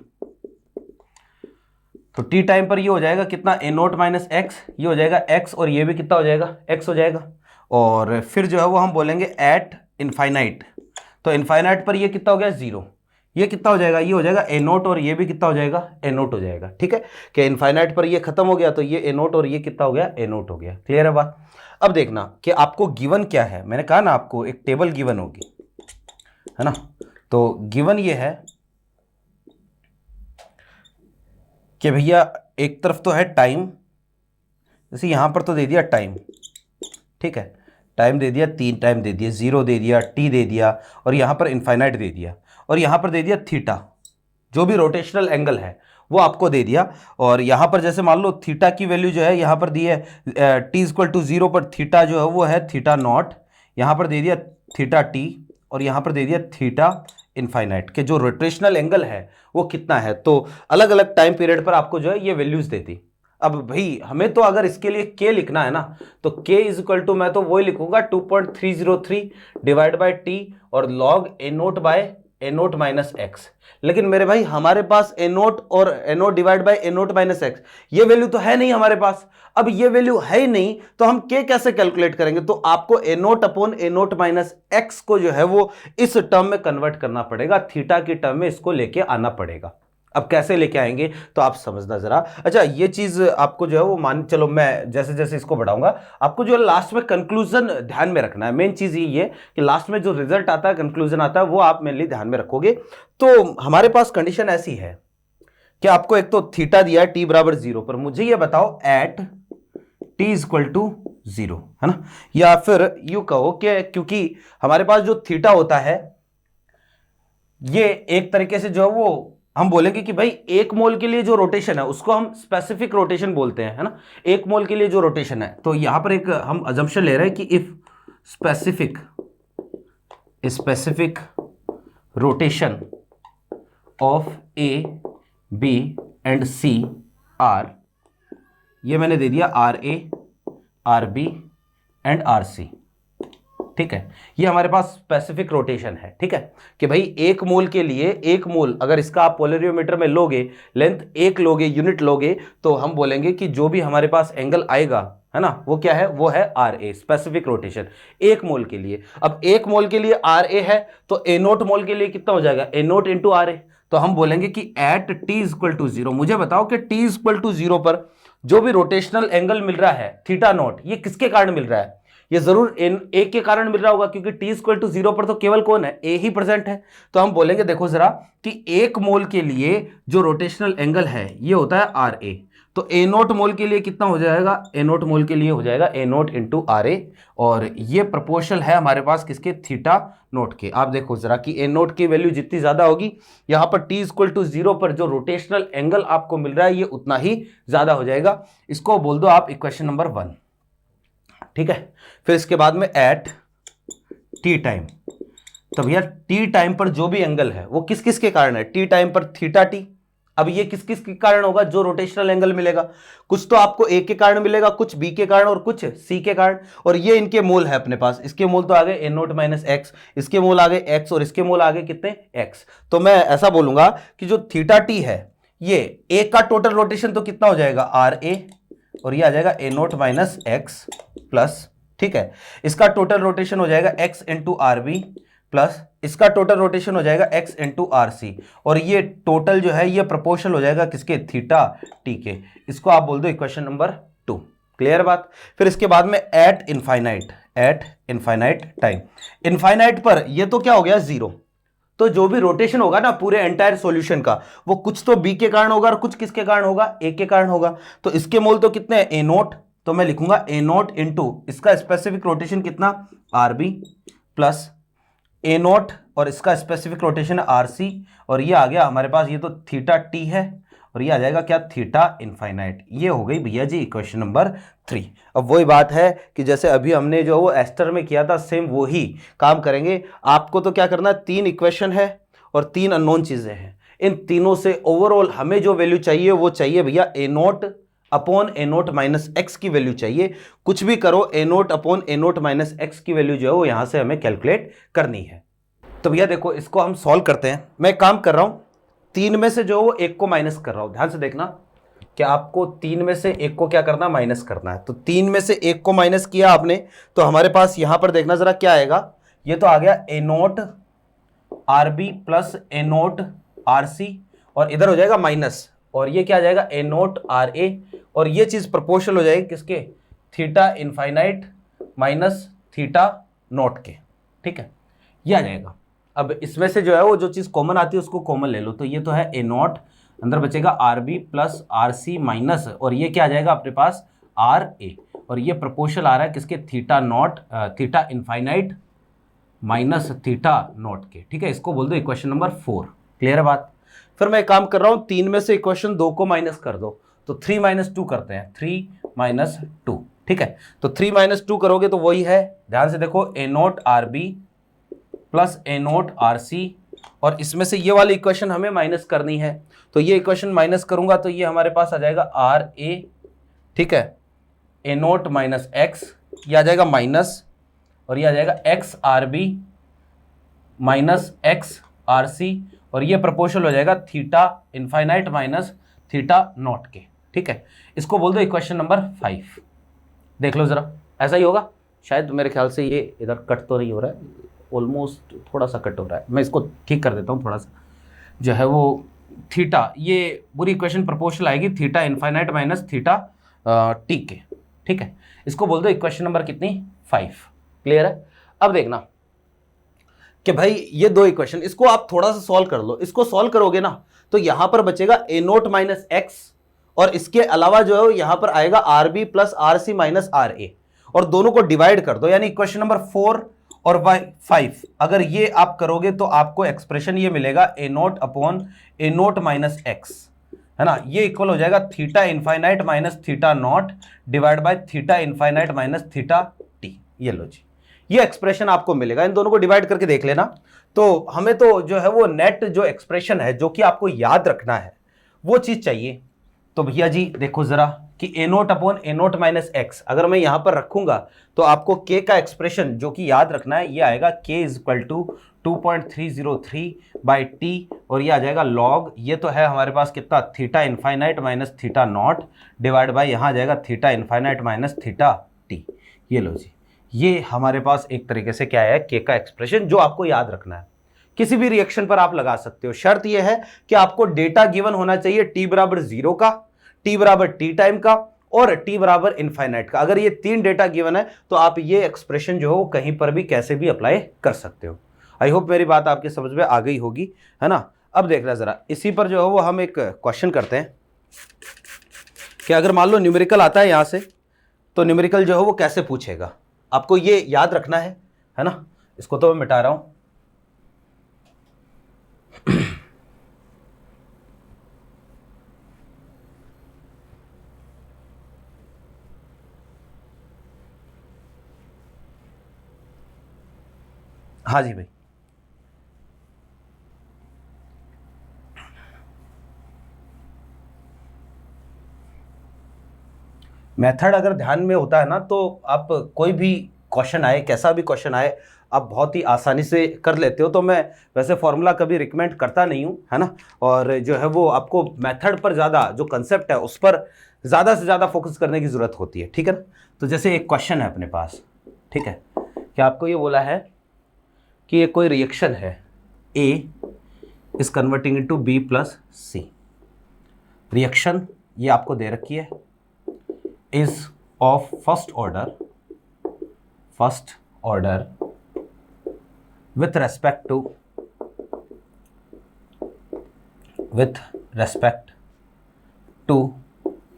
तो टी टाइम पर ये हो जाएगा कितना, ए नोट माइनस एक्स, ये हो जाएगा एक्स और ये भी कितना हो जाएगा, एक्स हो जाएगा, और फिर जो है वो हम बोलेंगे एट इनफाइनाइट, तो इनफाइनाइट पर ये कितना हो गया 0, ये कितना हो जाएगा, ये हो जाएगा ए नोट और ये भी कितना हो जाएगा, ए नोट हो जाएगा, ठीक है, कि इनफाइनाइट पर ये खत्म हो गया तो ये ए नोट और ये कितना हो गया, ए नोट हो गया। क्लियर है बात। अब देखना कि आपको गिवन क्या है, मैंने कहा ना आपको एक टेबल गिवन होगी, है ना, तो गिवन ये है कि भैया एक तरफ तो है टाइम, जैसे यहां पर तो दे दिया टाइम, ठीक है, टाइम दे दिया, 3 टाइम दे दिया, 0 दे दिया, टी दे दिया, और यहां पर इनफाइनाइट दे दिया, और यहां पर दे दिया थीटा, जो भी रोटेशनल एंगल है वो आपको दे दिया, और यहां पर जैसे मान लो थीटा की वैल्यू जो है यहां पर दी है टी इक्वल टू 0 पर थीटा जो है वो है थीटा नॉट, यहां पर दे दिया थीटा टी, और यहां पर दे दिया थीटा इनफाइनाइट, के जो रोटेशनल एंगल है वो कितना है, तो अलग अलग टाइम पीरियड पर आपको जो है ये वैल्यूज देती। अब भाई हमें तो अगर इसके लिए k लिखना है ना, तो k इज इक्वल टू मैं तो वही लिखूंगा 2.303 डिवाइड बाय t और log a naught by a naught minus X, लेकिन मेरे भाई हमारे पास a नोट और a naught divide by a naught minus X ये वैल्यू तो है नहीं हमारे पास। अब ये वैल्यू है ही नहीं तो हम k कैसे कैलकुलेट करेंगे, तो आपको a naught upon a naught minus x को जो है वो इस टर्म में कन्वर्ट करना पड़ेगा, थीटा की टर्म में इसको लेके आना पड़ेगा। अब कैसे लेके आएंगे तो आप समझना जरा। अच्छा ये चीज आपको जो है वो मान चलो, मैं जैसे जैसे इसको बढ़ाऊंगा आपको जो है लास्ट में कंक्लूजन ध्यान में रखना है। मेन चीज ये है कि लास्ट में जो रिजल्ट आता है, कंक्लूजन आता है, वो आप मेनली ध्यान में रखोगे। तो हमारे पास कंडीशन ऐसी है कि आपको एक तो थीटा दिया है टी बराबर 0 पर, मुझे ये बताओ at T is equal to 0, है ना, या फिर यू कहो कि क्योंकि हमारे पास जो थीटा होता है ये एक तरीके से जो है वो हम बोलेंगे कि भाई 1 मोल के लिए जो रोटेशन है उसको हम स्पेसिफिक रोटेशन बोलते हैं, है ना, 1 मोल के लिए जो रोटेशन है। तो यहां पर एक हम अजम्पशन ले रहे हैं कि if specific rotation of A B and C are, ये मैंने दे दिया R A R B and R C, ठीक है, ये हमारे पास स्पेसिफिक रोटेशन है, ठीक है, कि भाई 1 मोल के लिए 1 मोल अगर इसका आप पोलरियोमीटर में लोगे, लेंथ 1 लोगे, यूनिट लोगे, तो हम बोलेंगे कि जो भी हमारे पास एंगल आएगा, है ना, वो क्या है, वो है आर ए, स्पेसिफिक रोटेशन 1 मोल के लिए। अब 1 मोल के लिए आर ए है तो ए नोट मोल के लिए कितना हो जाएगा, A naught into R A, तो हम बोलेंगे कि at T is equal to 0, मुझे बताओ कि टी इज इक्वल टू 0 पर जो भी रोटेशनल एंगल मिल रहा है थीटा नॉट, ये किसके कारण मिल रहा है, ये जरूर ए के कारण मिल रहा होगा, क्योंकि टी इक्वल टू 0 पर तो केवल कौन है, ए ही प्रेजेंट है। तो हम बोलेंगे देखो जरा कि 1 मोल के लिए जो रोटेशनल एंगल है ये होता है आर ए, तो ए नोट मोल के लिए कितना हो जाएगा, ए नोट मोल के लिए हो जाएगा A naught into R A, और ये प्रोपोर्शनल है हमारे पास किसके, थीटा नोट के। आप देखो जरा कि ए नोट की वैल्यू जितनी ज्यादा होगी, यहां पर टी इक्वल टू 0 पर जो रोटेशनल एंगल आपको मिल रहा है ये उतना ही ज्यादा हो जाएगा। इसको बोल दो आप इक्वेशन नंबर 1, ठीक है। फिर इसके बाद में एट टी टाइम, तो भैया टी टाइम पर जो भी एंगल है वो किस किस के कारण है, टी टाइम पर थीटा टी, अब ये किस किस के कारण होगा, जो रोटेशनल एंगल मिलेगा, कुछ तो आपको ए के कारण मिलेगा, कुछ बी के कारण और कुछ सी के कारण, और ये इनके मोल है अपने पास, इसके मोल तो आ गए ए नोट माइनस एक्स, इसके मोल आ गए एक्स, और इसके मोल आ गए कितने, एक्स। तो मैं ऐसा बोलूंगा कि जो थीटा टी है ये ए का टोटल रोटेशन तो कितना हो जाएगा, आर ए, और ये आ जाएगा A naught minus X plus, ठीक है, इसका टोटल रोटेशन हो जाएगा X into R B plus इसका टोटल रोटेशन हो जाएगा एक्स इंटू आर सी, और ये टोटल जो है ये प्रोपोर्शनल हो जाएगा किसके, थीटा टी के। इसको आप बोल दो इक्वेशन नंबर 2। क्लियर बात। फिर इसके बाद में एट इनफाइनाइट टाइम, इनफाइनाइट पर ये तो क्या हो गया 0, तो जो भी रोटेशन होगा ना पूरे एंटायर सॉल्यूशन का, वो कुछ तो बी के कारण होगा और कुछ किसके कारण होगा, ए के कारण होगा। तो इसके मोल तो कितने हैं, ए नोट, तो मैं लिखूंगा ए नोट इंटू इसका स्पेसिफिक रोटेशन कितना, are B plus A note और इसका स्पेसिफिक रोटेशन है आर सी, और ये आ गया हमारे पास, ये तो थीटा टी है और ये आ जाएगा क्या, थीटा इनफाइनाइट। ये हो गई भैया जी इक्वेशन नंबर 3। अब वही बात है कि जैसे अभी हमने जो वो एस्टर में किया था, सेम वही काम करेंगे। आपको तो क्या करना है, 3 इक्वेशन है और 3 अननोन चीजें हैं। इन तीनों से ओवरऑल हमें जो वैल्यू चाहिए वो चाहिए भैया ए नोट अपॉन ए नोट माइनस एक्स की वैल्यू चाहिए। कुछ भी करो, ए नोट अपॉन ए नोट माइनस एक्स की वैल्यू जो है वो यहां से हमें कैलकुलेट करनी है। तो भैया देखो इसको हम सॉल्व करते हैं। मैं एक काम कर रहा हूं, 3 में से जो वो 1 को माइनस कर रहा हूं। ध्यान से देखना कि आपको 3 में से 1 को क्या करना है, माइनस करना है। तो 3 में से 1 को माइनस किया आपने, तो हमारे पास यहां पर देखना जरा क्या आएगा। ये तो आ गया ए note are B plus A note are C, और इधर हो जाएगा माइनस, और ये क्या आ जाएगा, ए नोट आर ए, और ये चीज प्रोपोर्शनल हो जाएगी किसके, theta infinite minus theta note के। ठीक है, ये आ जाएगा। अब इसमें से जो है वो जो चीज कॉमन आती है उसको कॉमन ले लो। तो ये तो है ए नोट, अंदर बचेगा R B plus R C minus, और ये क्या आ जाएगा अपने पास, आर ए, और ये प्रोपोर्शनल आ रहा है किसके, theta naught theta infinite minus theta naught के। ठीक है, इसको बोल दो इक्वेशन नंबर 4। क्लियर है बात। फिर मैं एक काम कर रहा हूं, 3 में से इक्वेशन 2 को माइनस कर दो, तो 3 माइनस 2 करते हैं, 3 माइनस 2। ठीक है, तो 3 माइनस 2 करोगे तो वही है, ध्यान से देखो, ए note are B plus A note are C, और इसमें से ये वाली इक्वेशन हमें माइनस करनी है। तो ये इक्वेशन माइनस करूंगा तो ये हमारे पास आ जाएगा आर ए, ठीक है, ए नोट माइनस एक्स, ये आ जाएगा माइनस, और ये आ जाएगा X R B minus X R C, और ये प्रोपोर्शनल हो जाएगा theta infinite minus theta naught के। ठीक है, इसको बोल दो इक्वेशन नंबर 5। देख लो जरा, ऐसा ही होगा शायद, मेरे ख्याल से ये इधर कट तो नहीं हो रहा है, ऑलमोस्ट थोड़ा सा कट हो रहा है, मैं इसको ठीक कर देता हूँ थोड़ा सा, जो है वो थीटा, ये पूरी इक्वेशन प्रोपोर्शनल आएगी theta infinite minus theta T के। ठीक है, इसको बोल दो इक्वेशन नंबर कितनी, 5। क्लियर है। अब देखना कि भाई ये 2 इक्वेशन, इसको आप थोड़ा सा सॉल्व कर लो। इसको सॉल्व करोगे ना तो यहां पर बचेगा ए नोट माइनस एक्स, और इसके अलावा जो है यहां पर आएगा R B plus R C minus R A, और दोनों को डिवाइड कर दो, यानी इक्वेशन नंबर 4 और 5 अगर ये आप करोगे तो आपको एक्सप्रेशन ये मिलेगा ए नोट अपॉन ए नोट माइनस एक्स, है ना, ये इक्वल हो जाएगा theta infinite minus theta not divide by theta infinite minus theta T. ये लो जी, ये एक्सप्रेशन आपको मिलेगा। इन दोनों को डिवाइड करके देख लेना। तो हमें तो जो है वो नेट जो एक्सप्रेशन है जो कि आपको याद रखना है वो चीज चाहिए। तो भैया जी देखो जरा कि ए नोट अपॉन ए नोट माइनस एक्स अगर मैं यहां पर रखूंगा तो आपको के का एक्सप्रेशन जो कि याद रखना है, ये आएगा K is equal to 2.303 by T, और ये आ जाएगा लॉग, ये तो है हमारे पास कितना, theta infinite minus theta not divide by यहां आ जाएगा theta infinite minus theta T. ये लो जी, ये हमारे पास एक तरीके से क्या है, के का एक्सप्रेशन जो आपको याद रखना है। किसी भी रिएक्शन पर आप लगा सकते हो, शर्त यह है कि आपको डेटा गिवन होना चाहिए टी बराबर 0 का, टी बराबर टी टाइम का, और टी बराबर इनफाइनाइट का। अगर ये 3 डेटा गिवन है तो आप ये एक्सप्रेशन जो हो कहीं पर भी कैसे भी अप्लाई कर सकते हो। आई होप मेरी बात आपके समझ में आ गई होगी, है ना। अब देखना जरा, इसी पर जो है वो हम एक क्वेश्चन करते हैं कि अगर मान लो न्यूमेरिकल आता है यहां से, तो न्यूमेरिकल जो है वो कैसे पूछेगा, आपको ये याद रखना है ना। इसको तो मैं मिटा रहा हूं। हाँ जी भाई, मेथड अगर ध्यान में होता है ना तो आप कोई भी क्वेश्चन आए, कैसा भी क्वेश्चन आए, आप बहुत ही आसानी से कर लेते हो। तो मैं वैसे फॉर्मूला कभी रिकमेंड करता नहीं हूँ, है ना। और जो है वो आपको मेथड पर ज़्यादा, जो कंसेप्ट है उस पर ज़्यादा से ज़्यादा फोकस करने की ज़रूरत होती है, ठीक है ना। तो जैसे एक क्वेश्चन है अपने पास, ठीक है, कि आपको ये बोला है कि ये कोई रिएक्शन है, A is converting into B plus C. Reaction ये आपको दे रखी है, is of first order with respect to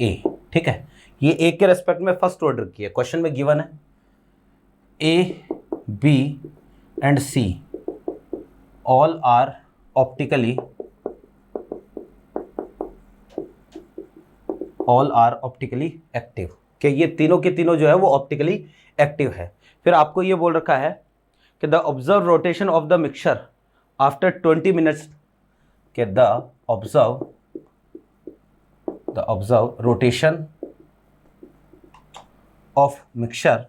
A, ठीक है। ये A के रेस्पेक्ट में फर्स्ट ऑर्डर की है, क्वेश्चन में गिवन है A, B and C all are optically all are optically active, कि ये तीनों के तीनों जो है वो ऑप्टिकली एक्टिव है। फिर आपको ये बोल रखा है कि the observe rotation of the mixture after 20 minutes, कि the observe rotation of mixture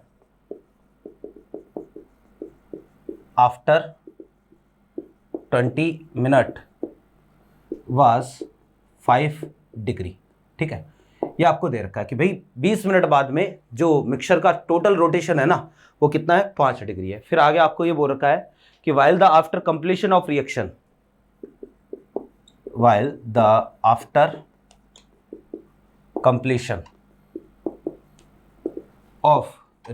after 20 minute was 5 degree. ठीक है, ये आपको दे रखा है कि भाई 20 मिनट बाद में जो मिक्सचर का टोटल रोटेशन है ना वो कितना है, 5 डिग्री है। फिर आगे आपको ये बोल रखा है कि while the after completion of reaction, while the after completion of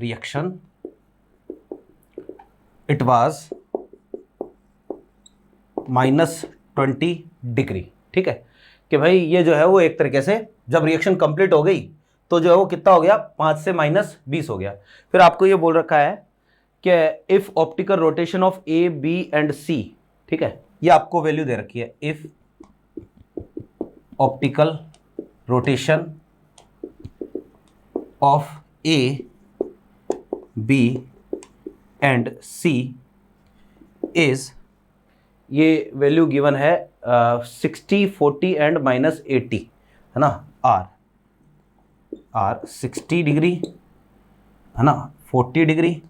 reaction it was -20 degree. ठीक है, कि भाई ये जो है वो एक तरीके से जब रिएक्शन कंप्लीट हो गई तो जो है वो कितना हो गया, 5 से -20 हो गया। फिर आपको ये बोल रखा है कि if optical rotation of A B and C, ठीक है, ये आपको वैल्यू दे रखी है, if optical rotation of A B and C is, ये वैल्यू गिवन है 60, 40 एंड -80, है ना, आर 60 डिग्री, है ना, 40 डिग्री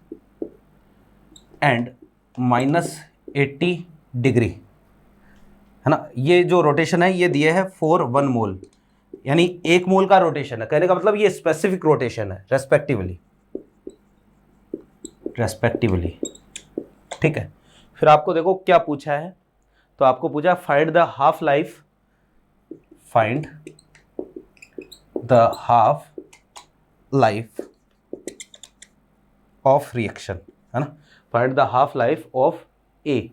एंड -80 डिग्री, है ना। ये जो रोटेशन है ये दिए है 4 1 मोल, यानी 1 मोल का रोटेशन है। कहने का मतलब ये स्पेसिफिक रोटेशन है, रेस्पेक्टिवली। ठीक है, फिर आपको देखो क्या पूछा है, तो आपको पूछा find the half life, find the half life of reaction, है ना, find the half life of A,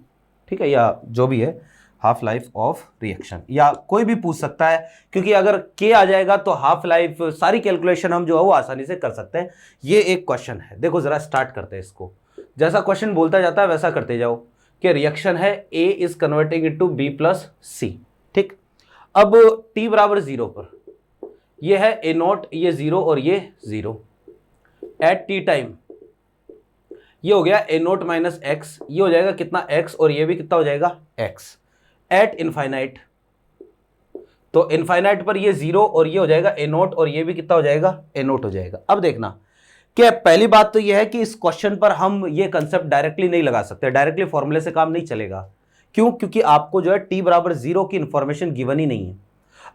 ठीक है, या जो भी है हाफ लाइफ ऑफ रिएक्शन, या कोई भी पूछ सकता है, क्योंकि अगर के आ जाएगा तो हाफ लाइफ सारी कैलकुलेशन हम जो है वो आसानी से कर सकते हैं। ये एक क्वेश्चन है, देखो जरा स्टार्ट करते हैं इसको, जैसा क्वेश्चन बोलता जाता है वैसा करते जाओ, कि रिएक्शन है A is converting into B plus C. ठीक, अब t बराबर 0 पर ये है ए नॉट, ये 0 और ये 0, एट टी टाइम ये हो गया ए नॉट माइनस एक्स, ये हो जाएगा कितना x, और ये भी कितना हो जाएगा x, एट इनफाइनाइट, तो इनफाइनाइट पर ये 0 और ये हो जाएगा ए नॉट, और ये भी कितना हो जाएगा ए नॉट हो जाएगा। अब देखना कि पहली बात तो ये है कि इस क्वेश्चन पर हम ये कंसेप्ट डायरेक्टली नहीं लगा सकते, डायरेक्टली फॉर्मूले से काम नहीं चलेगा। क्यों? क्योंकि आपको जो है t बराबर 0 की इंफॉर्मेशन गिवन ही नहीं है,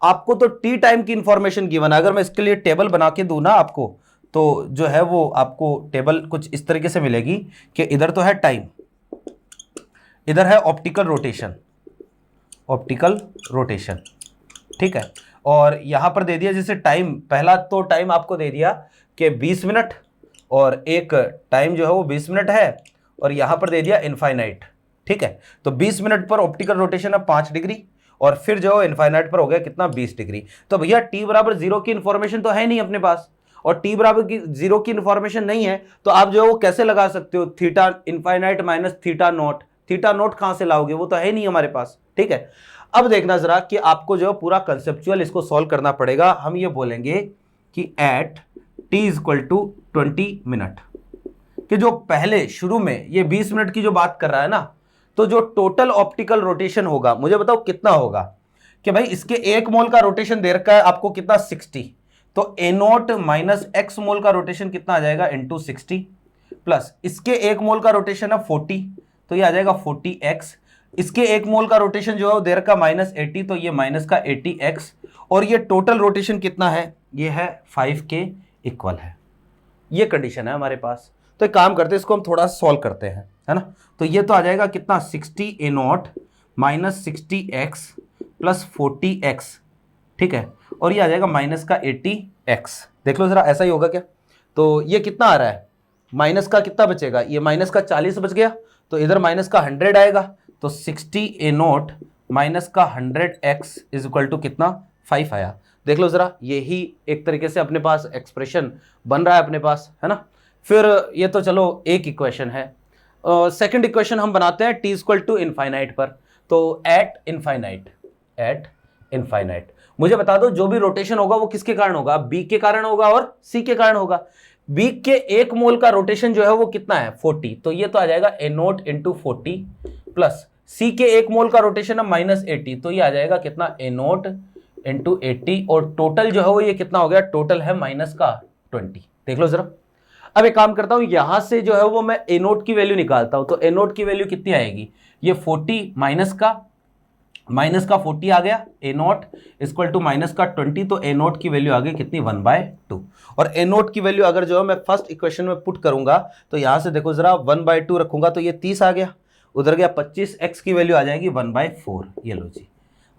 आपको तो t टाइम की इंफॉर्मेशन गिवन है। अगर मैं इसके लिए टेबल बना के दूं ना आपको, तो जो है वो आपको टेबल कुछ इस तरीके से मिलेगी कि इधर तो है टाइम, इधर है ऑप्टिकल रोटेशन, ठीक है, और यहां पर दे दिया जैसे टाइम, पहला तो टाइम आपको दे दिया कि 20 मिनट, और एक टाइम जो है वो 20 मिनट है, और यहां पर दे दिया इनफाइनाइट। ठीक है, तो 20 मिनट पर ऑप्टिकल रोटेशन है 5 डिग्री, और फिर जो इनफाइनाइट पर हो गया कितना 20 डिग्री। तो भैया t बराबर 0 की इंफॉर्मेशन तो है नहीं अपने पास, और t बराबर 0 की इंफॉर्मेशन नहीं है, तो आप जो है वो कैसे लगा सकते हो, theta infinite minus theta not कहां से लाओगे, वो तो है नहीं हमारे पास। ठीक है, अब देखना जरा कि आपको जो पूरा कंसेप्चुअल इसको सॉल्व करना पड़ेगा। हम ये बोलेंगे कि at t equal to 20 minute, कि जो पहले शुरू में ये 20 मिनट की जो बात कर रहा है ना, तो जो टोटल ऑप्टिकल रोटेशन होगा, मुझे बताओ कितना होगा, कि भाई इसके 1 मोल का रोटेशन दे रखा है आपको कितना 60, तो ए नॉट माइनस एक्स मोल का रोटेशन कितना आ जाएगा इंटू 60, प्लस इसके 1 मोल का रोटेशन है 40, तो ये आ जाएगा 40x, इसके 1 मोल का रोटेशन जो है वो दे रखा -80, तो ये माइनस का 80x, और ये टोटल रोटेशन कितना है, ये है 5 के इक्वल है। ये कंडीशन है हमारे पास। तो एक काम करते हैं, इसको हम थोड़ा सॉल्व करते हैं, है ना। तो ये तो आ जाएगा कितना 60 ए not minus 60x plus 40x, ठीक है, और ये आ जाएगा माइनस का 80x। देख लो जरा ऐसा ही होगा क्या, तो ये कितना आ रहा है, माइनस का कितना बचेगा, ये माइनस का 40 बच गया, तो इधर माइनस का 100 आएगा, तो 60 ए नॉट माइनस का 100x इज इक्वल टू कितना 5 आया। देख लो जरा, यही एक तरीके से अपने पास एक्सप्रेशन बन रहा है अपने पास, है ना। फिर ये तो चलो एक इक्वेशन है, सेकंड इक्वेशन हम बनाते हैं t इक्वल टू इनफाइनाइट पर, तो एट इनफाइनाइट मुझे बता दो जो भी रोटेशन होगा वो किसके कारण होगा, बी के कारण होगा और सी के कारण होगा। बी के 1 मोल का रोटेशन जो है वो कितना है 40, तो ये तो आ जाएगा ए नोट इंटू 40 प्लस सी के 1 मोल का रोटेशन है -80, तो ये आ जाएगा कितना ए नोट इंटू 80, और टोटल जो है वो ये कितना हो गया, टोटल है -20। देख लो जरा। अब एक काम करता हूं, यहां से जो है वो मैं ए नोट की वैल्यू निकालता हूं, तो ए नोट की वैल्यू कितनी आएगी, ये 40 माइनस का 40 आ गया, ए नोट इक्वल टू -20, तो ए नोट की वैल्यू आ गई कितनी 1/2। और ए नोट की वैल्यू अगर जो है मैं फर्स्ट इक्वेशन में पुट करूंगा तो यहां से देखो जरा 1/2 रखूंगा तो ये 30 आ गया, उधर गया 25, एक्स की वैल्यू आ जाएगी 1/4, ये लो जी।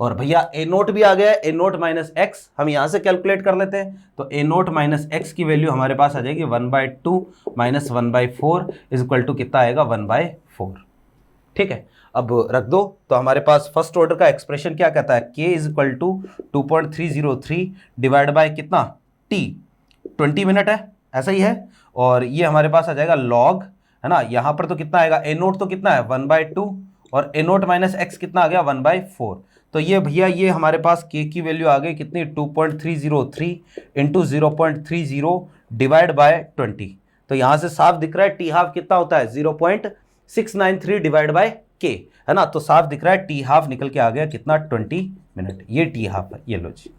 और भैया ए नोट भी आ गया, ए नोट माइनस एक्स हम यहां से कैलकुलेट कर लेते हैं, तो ए नोट माइनस एक्स की वैल्यू हमारे पास आ जाएगी 1/2 माइनस 1/4 इज इक्वल टू कितना आएगा 1/4। ठीक है, अब रख दो, तो हमारे पास फर्स्ट ऑर्डर का एक्सप्रेशन क्या कहता है, k is equal to 2.303 divide by कितना t, 20 मिनट है, ऐसा ही है। और ये हमारे पास आ जाएगा लॉग, है ना, यहां पर तो कितना आएगा, ए नोट तो कितना है 1/2 और ए नोट माइनस एक्स कितना आ गया 1/4, तो ये भैया ये हमारे पास k की वैल्यू आ गई कितनी 2.303 इंटू 0.30 डिवाइड बाय 20, तो यहां से साफ दिख रहा है टी हाफ कितना होता है 0.693 डिवाइड बाय k, है ना, तो साफ दिख रहा है टी हाफ निकल के आ गया कितना 20 मिनट, ये टी हाफ है, ये लो जी,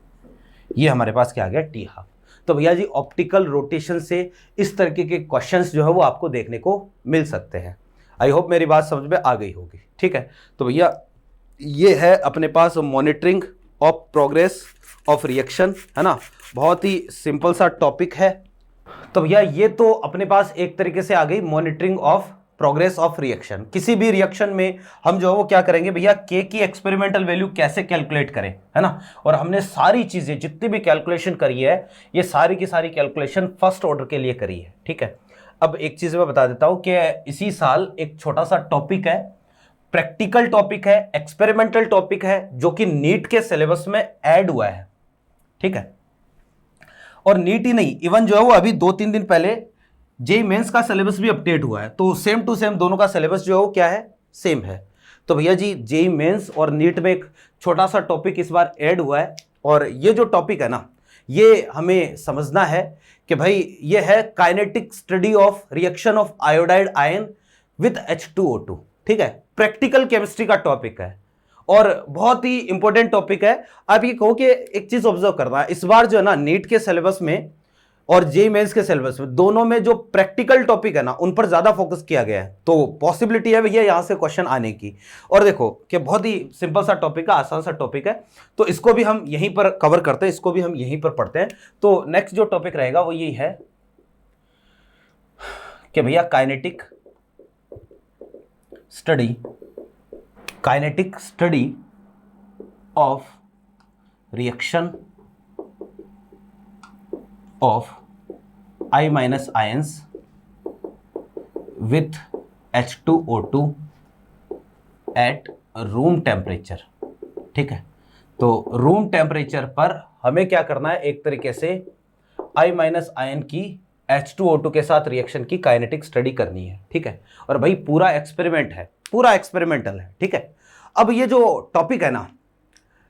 ये हमारे पास क्या आ गया टी हाफ। तो भैया जी ऑप्टिकल रोटेशन से इस तरीके के क्वेश्चंस जो है वो आपको देखने को मिल सकते हैं। आई होप मेरी बात समझ में आ गई होगी। ठीक है, तो भैया ये है अपने पास monitoring of progress of reaction, है ना, बहुत ही सिंपल सा टॉपिक है। तो भैया ये तो अपने पास एक तरीके से आ गई monitoring of progress of reaction. किसी भी रिएक्शन में हम जो है वो क्या करेंगे भैया, के की एक्सपेरिमेंटल वैल्यू कैसे कैलकुलेट करें, है ना, और हमने सारी चीजें जितनी भी कैलकुलेशन करी है ये सारी की सारी कैलकुलेशन फर्स्ट ऑर्डर के लिए करी है। ठीक है, अब एक चीज मैं बता देता हूं कि इसी साल एक छोटा सा टॉपिक है, प्रैक्टिकल टॉपिक है, एक्सपेरिमेंटल टॉपिक है, जो कि नीट के सिलेबस में ऐड हुआ है। ठीक है, और नीट ही नहीं, इवन जो है वो अभी 2-3 दिन पहले जेईई मेंस का सिलेबस भी अपडेट हुआ है, तो सेम टू सेम दोनों का सिलेबस जो है वो क्या है, सेम है। तो भैया जी जेईई मेंस और नीट में एक छोटा सा टॉपिक इस बार ऐड हुआ है, और ये जो टॉपिक है ना ये हमें समझना है कि भाई ये है kinetic study of reaction of iodide ion with H2O2। ठीक है, प्रैक्टिकल केमिस्ट्री का टॉपिक है और बहुत ही इंपॉर्टेंट टॉपिक है। आप ये कहो कि एक चीज ऑब्जर्व करना है, इस बार जो है ना नीट के सिलेबस में और जेईई मेंस के सिलेबस में दोनों में जो प्रैक्टिकल टॉपिक है ना उन पर ज्यादा फोकस किया गया है, तो पॉसिबिलिटी है भैया यहां से क्वेश्चन आने की। और देखो कि बहुत ही सिंपल सा टॉपिक है, आसान सा टॉपिक है, तो इसको भी हम यहीं पर कवर करते हैं, इसको भी हम यहीं पर पढ़ते हैं। तो नेक्स्ट जो टॉपिक रहेगा वो यही है कि भैया kinetic study of reaction of I- ions with H2O2 at room temperature. ठीक है, तो रूम टेम्परेचर पर हमें क्या करना है, एक तरीके से I- आयन की H2O2 के साथ रिएक्शन की काइनेटिक स्टडी करनी है। ठीक है, और भाई पूरा एक्सपेरिमेंट है, पूरा एक्सपेरिमेंटल है। ठीक है, अब ये जो टॉपिक है ना,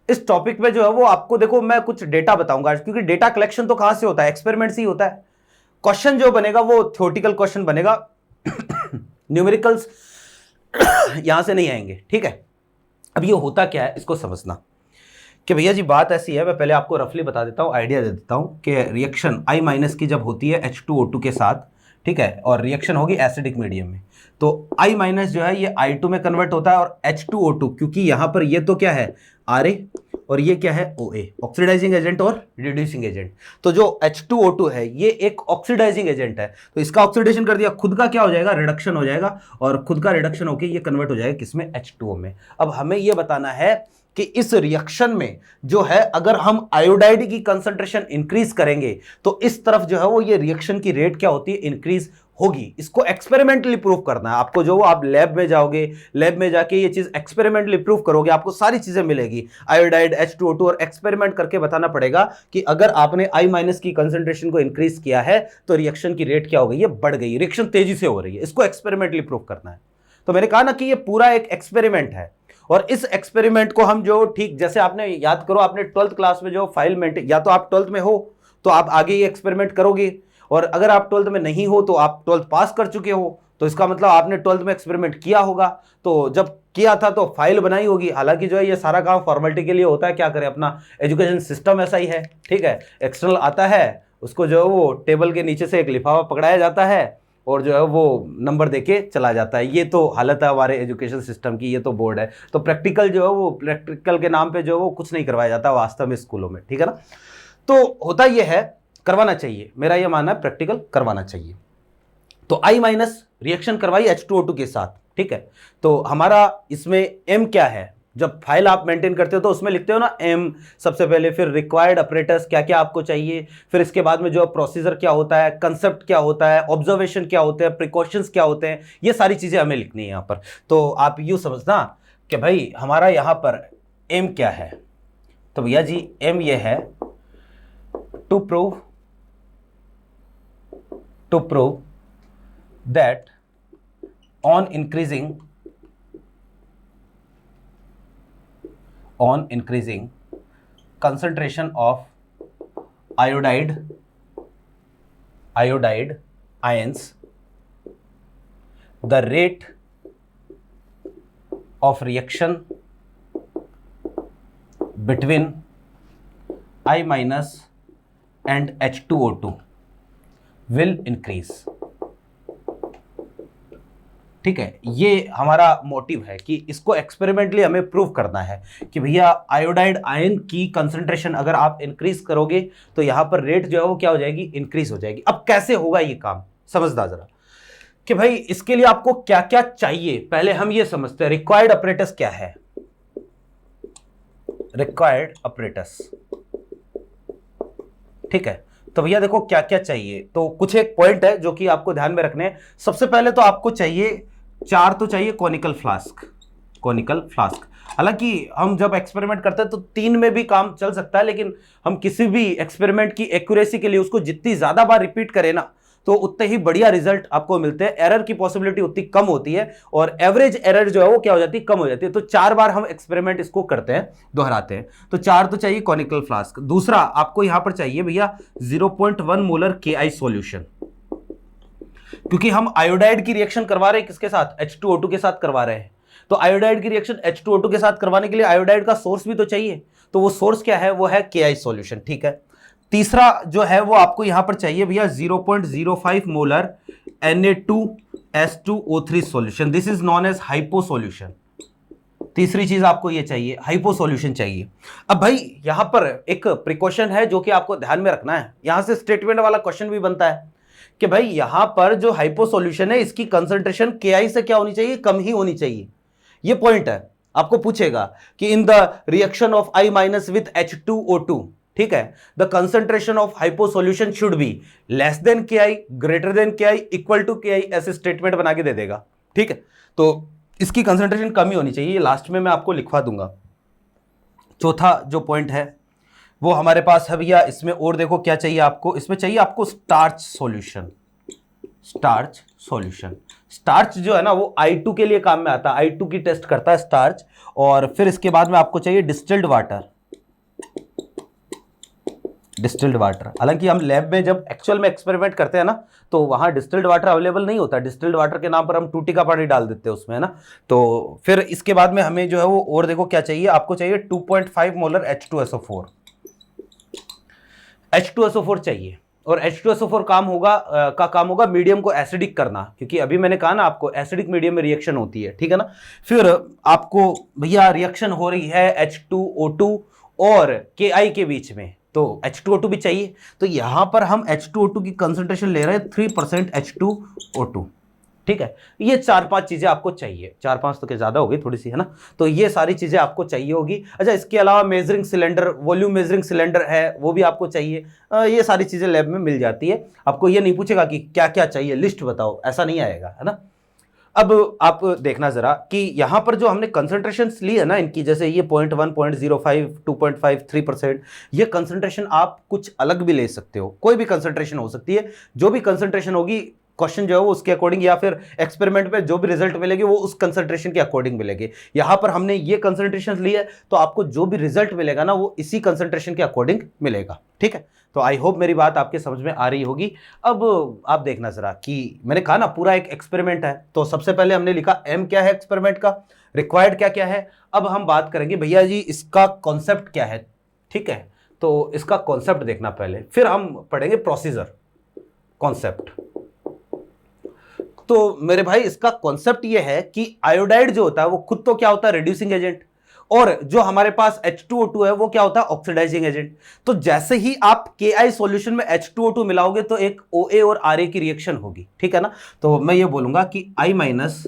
इस टॉपिक में जो है वो आपको देखो मैं कुछ डेटा बताऊंगा, क्योंकि डेटा कलेक्शन तो कहां से होता है, एक्सपेरिमेंट से ही होता है। क्वेश्चन जो बनेगा वो थ्योरेटिकल क्वेश्चन बनेगा, न्यूमेरिकल्स यहां से नहीं आएंगे। ठीक है, अब ये होता क्या है इसको समझना कि भैया जी बात ऐसी है, मैं पहले आपको रफली बता देता हूं, आइडिया दे देता हूं कि रिएक्शन I- की जब होती है H2O2 के साथ, ठीक है, और रिएक्शन होगी एसिडिक मीडियम में, तो I- जो है ये I2 में कन्वर्ट होता है, और H2O2 क्योंकि यहां पर ये तो क्या है Ra और ये क्या है OA, ऑक्सीडाइजिंग एजेंट और रिड्यूसिंग एजेंट। तो जो H2O2 है ये एक ऑक्सीडाइजिंग एजेंट है, तो इसका ऑक्सीडेशन कर दिया, खुद का क्या हो जाएगा, रिडक्शन हो जाएगा, और खुद का रिडक्शन होकर ये कन्वर्ट हो जाएगा किसमें, H2O में। अब हमें ये बताना है कि इस रिएक्शन में जो है अगर हम आयोडाइड की कंसंट्रेशन इंक्रीज करेंगे तो इस तरफ जो है वो ये रिएक्शन की रेट क्या होती है, इंक्रीज होगी। इसको एक्सपेरिमेंटली प्रूव करना है आपको, जो आप लैब में जाओगे, लैब में जाके ये चीज एक्सपेरिमेंटली प्रूव करोगे, आपको सारी चीजें मिलेगी, आयोडाइड H2O2, और एक्सपेरिमेंट करके बताना पड़ेगा कि अगर आपने I- की कंसंट्रेशन को इंक्रीज किया है तो रिएक्शन की रेट क्या हो गई है, बढ़ गई, रिएक्शन तेजी से हो रही है, इसको एक्सपेरिमेंटली प्रूव करना है। तो मैंने कहा ना कि ये पूरा एक एक्सपेरिमेंट है, और इस एक्सपेरिमेंट को हम जो ठीक जैसे आपने याद करो, आपने 12th क्लास में जो फाइल मेंटेन, या तो आप 12th में हो तो आप आगे ये एक्सपेरिमेंट करोगे, और अगर आप 12th में नहीं हो तो आप 12th पास कर चुके हो, तो इसका मतलब आपने 12th में एक्सपेरिमेंट किया होगा। तो जब किया था तो फाइल बनाई होगी। हालांकि जो है ये सारा काम फॉर्मेलिटी के लिए होता है, क्या करें, अपना एजुकेशन सिस्टम ऐसा ही है, ठीक है। एक्सटर्नल आता है, उसको जो है वो टेबल के नीचे से एक लिफाफा पकड़ाया जाता है और जो है वो नंबर देके चला जाता है। ये तो हालत है हमारे एजुकेशन सिस्टम की, ये तो बोर्ड है। तो प्रैक्टिकल जो है वो, प्रैक्टिकल के नाम पे जो है वो कुछ नहीं करवाया जाता वास्तव में स्कूलों में, ठीक है ना। तो होता ये है, करवाना चाहिए, मेरा ये मानना है प्रैक्टिकल करवाना चाहिए। तो I माइनस रिएक्शन करवाई H2O2 के साथ, ठीक है। तो हमारा इसमें M क्या है, जब फाइल आप मेंटेन करते हो तो उसमें लिखते हो ना M सबसे पहले, फिर रिक्वायर्ड ऑपरेटर्स क्या क्या आपको चाहिए, फिर इसके बाद में जो प्रोसीजर क्या होता है, कंसेप्ट क्या होता है, ऑब्जर्वेशन क्या होते हैं, प्रिकॉशंस क्या होते हैं, ये सारी चीजें हमें लिखनी है यहाँ पर। तो आप यूं समझना कि भाई हमारा यहाँ पर M क्या है, तो भैया जी M ये है to prove that on increasing concentration of iodide ions, the rate of reaction between I minus and H2O2 will increase। ठीक है, ये हमारा मोटिव है कि इसको एक्सपेरिमेंटली हमें प्रूव करना है कि भैया आयोडाइड आयन की कंसंट्रेशन अगर आप इंक्रीज करोगे तो यहां पर रेट जो है वो क्या हो जाएगी, इंक्रीज हो जाएगी। अब कैसे होगा ये काम, समझना जरा कि भाई इसके लिए आपको क्या क्या चाहिए। पहले हम ये समझते हैं रिक्वायर्ड ऑपरेटर्स क्या है। रिक्वायर्ड ऑपरेटर्स, ठीक है। तो भैया देखो क्या क्या चाहिए, तो कुछ एक पॉइंट है जो कि आपको ध्यान में रखने हैं। सबसे पहले तो आपको चाहिए 4 तो चाहिए कॉनिकल फ्लास्क। हालांकि हम जब एक्सपेरिमेंट करते हैं तो 3 में भी काम चल सकता है, लेकिन हम किसी भी एक्सपेरिमेंट की एक्यूरेसी के लिए उसको जितनी ज्यादा बार रिपीट करें ना तो उतने ही बढ़िया रिजल्ट आपको मिलते हैं। एरर की पॉसिबिलिटी उतनी कम होती है और एवरेज एरर जो है वो क्या हो जाती है, कम हो जाती है। तो 4 बार हम एक्सपेरिमेंट इसको करते हैं, दोहराते हैं। तो 4 तो चाहिए कॉनिकल फ्लास्क। दूसरा आपको यहां पर चाहिए भैया 0.1 मोलर KI सॉल्यूशन, क्योंकि हम आयोडाइड की रिएक्शन करवा रहे हैं किसके साथ, H2O2 के साथ करवा रहे हैं। तो आयोडाइड की रिएक्शन H2O2 के साथ करवाने के लिए आयोडाइड का सोर्स भी तो चाहिए, तो वो सोर्स क्या है, वो है KI सॉल्यूशन, ठीक है। तीसरा जो है वो आपको यहां पर चाहिए भैया 0.05 molar Na2S2O3 solution. This is known as hypo solution. तीसरी चीज आपको ये चाहिए, हाइपो सॉल्यूशन चाहिए। अब भाई यहां पर एक प्रिकॉशन है जो कि आपको ध्यान में रखना है। यहां से स्टेटमेंट वाला क्वेश्चन भी बनता है कि भाई यहां पर जो हाइपो सॉल्यूशन है इसकी कंसंट्रेशन KI से क्या होनी चाहिए, कम ही होनी चाहिए। ये पॉइंट है, आपको पूछेगा कि in the reaction of I minus with H2O2, ठीक है, the concentration of hypo solution should be less than KI, greater than KI, equal to KI, ऐसे स्टेटमेंट बना के दे देगा, ठीक है। तो इसकी कंसंट्रेशन कम ही होनी चाहिए, ये लास्ट में मैं आपको लिखवा दूंगा। चौथा जो पॉइंट है वो हमारे पास है भैया, इसमें और देखो क्या चाहिए आपको, इसमें चाहिए आपको स्टार्च सॉल्यूशन। स्टार्च जो है ना वो I2 के लिए काम में आता है, I2 की टेस्ट करता है स्टार्च। और फिर इसके बाद में आपको चाहिए डिस्टिल्ड वाटर। हालांकि हम लैब में जब एक्चुअल में एक्सपेरिमेंट करते हैं ना तो वहां डिस्टिल्ड वाटर अवेलेबल नहीं होता। डिस्टिल्ड वाटर के नाम पर हम टूटी का पानी डाल देते हैं उसमें, है ना। तो फिर इसके बाद में हमें जो है वो और देखो क्या चाहिए, आपको चाहिए 2.5 मोलर H2SO4 चाहिए। और H2SO4 काम होगा मीडियम को एसिडिक करना, क्योंकि अभी मैंने कहा ना आपको एसिडिक मीडियम में रिएक्शन होती है, ठीक है ना। फिर आपको भैया रिएक्शन हो रही है H2O2 और KI के बीच में, तो H2O2 भी चाहिए। तो यहां पर हम H2O2 की कंसंट्रेशन ले रहे हैं 3% H2O2, ठीक है। ये 4-5 चीजें आपको चाहिए, 4-5 तो क्या ज्यादा हो गई थोड़ी सी, है ना। तो ये सारी चीजें आपको चाहिए होगी। अच्छा, इसके अलावा measuring cylinder, volume measuring cylinder है वो भी आपको चाहिए। ये सारी चीजें लैब में मिल जाती है। आपको ये नहीं पूछेगा कि क्या क्या चाहिए, लिस्ट बताओ, ऐसा नहीं आएगा, है ना। अब आप देखना जरा कि यहां पर जो हमने कंसंट्रेशन ली है ना इनकी, जैसे ये 0.1, 0.05, 2.5, 3%, ये कंसंट्रेशन आप कुछ अलग भी ले सकते हो, कोई भी कंसंट्रेशन हो सकती है। जो भी कंसंट्रेशन होगी क्वेश्चन जो है वो उसके अकॉर्डिंग या फिर एक्सपेरिमेंट में जो भी रिजल्ट मिलेगी वो उस कंसंट्रेशन के अकॉर्डिंग मिलेगी। यहां पर हमने ये कंसंट्रेशन ली है तो आपको जो भी रिजल्ट मिलेगा ना वो इसी कंसंट्रेशन के अकॉर्डिंग मिलेगा। ठीक है, तो आई होप मेरी बात आपके समझ में आ रही होगी। अब आप देखना जरा कि मैंने कहा ना पूरा एक एक्सपेरिमेंट है, तो सबसे पहले हमने लिखा एम क्या है एक्सपेरिमेंट का, रिक्वायर्ड क्या क्या है। अब हम बात करेंगे भैया जी इसका कॉन्सेप्ट क्या है। ठीक है, तो इसका कॉन्सेप्ट देखना पहले, फिर हम पढ़ेंगे प्रोसीजर, कॉन्सेप्ट। तो मेरे भाई इसका कॉन्सेप्ट ये है कि आयोडाइड जो होता है वो खुद तो क्या होता है, रिड्यूसिंग एजेंट, और जो हमारे पास H2O2 है वो क्या होता है, ऑक्सीडाइजिंग एजेंट। तो जैसे ही आप Ki सॉल्यूशन में H2O2 मिलाओगे तो एक OA और RA की रिएक्शन होगी। ठीक है ना, तो मैं ये बोलूंगा कि I minus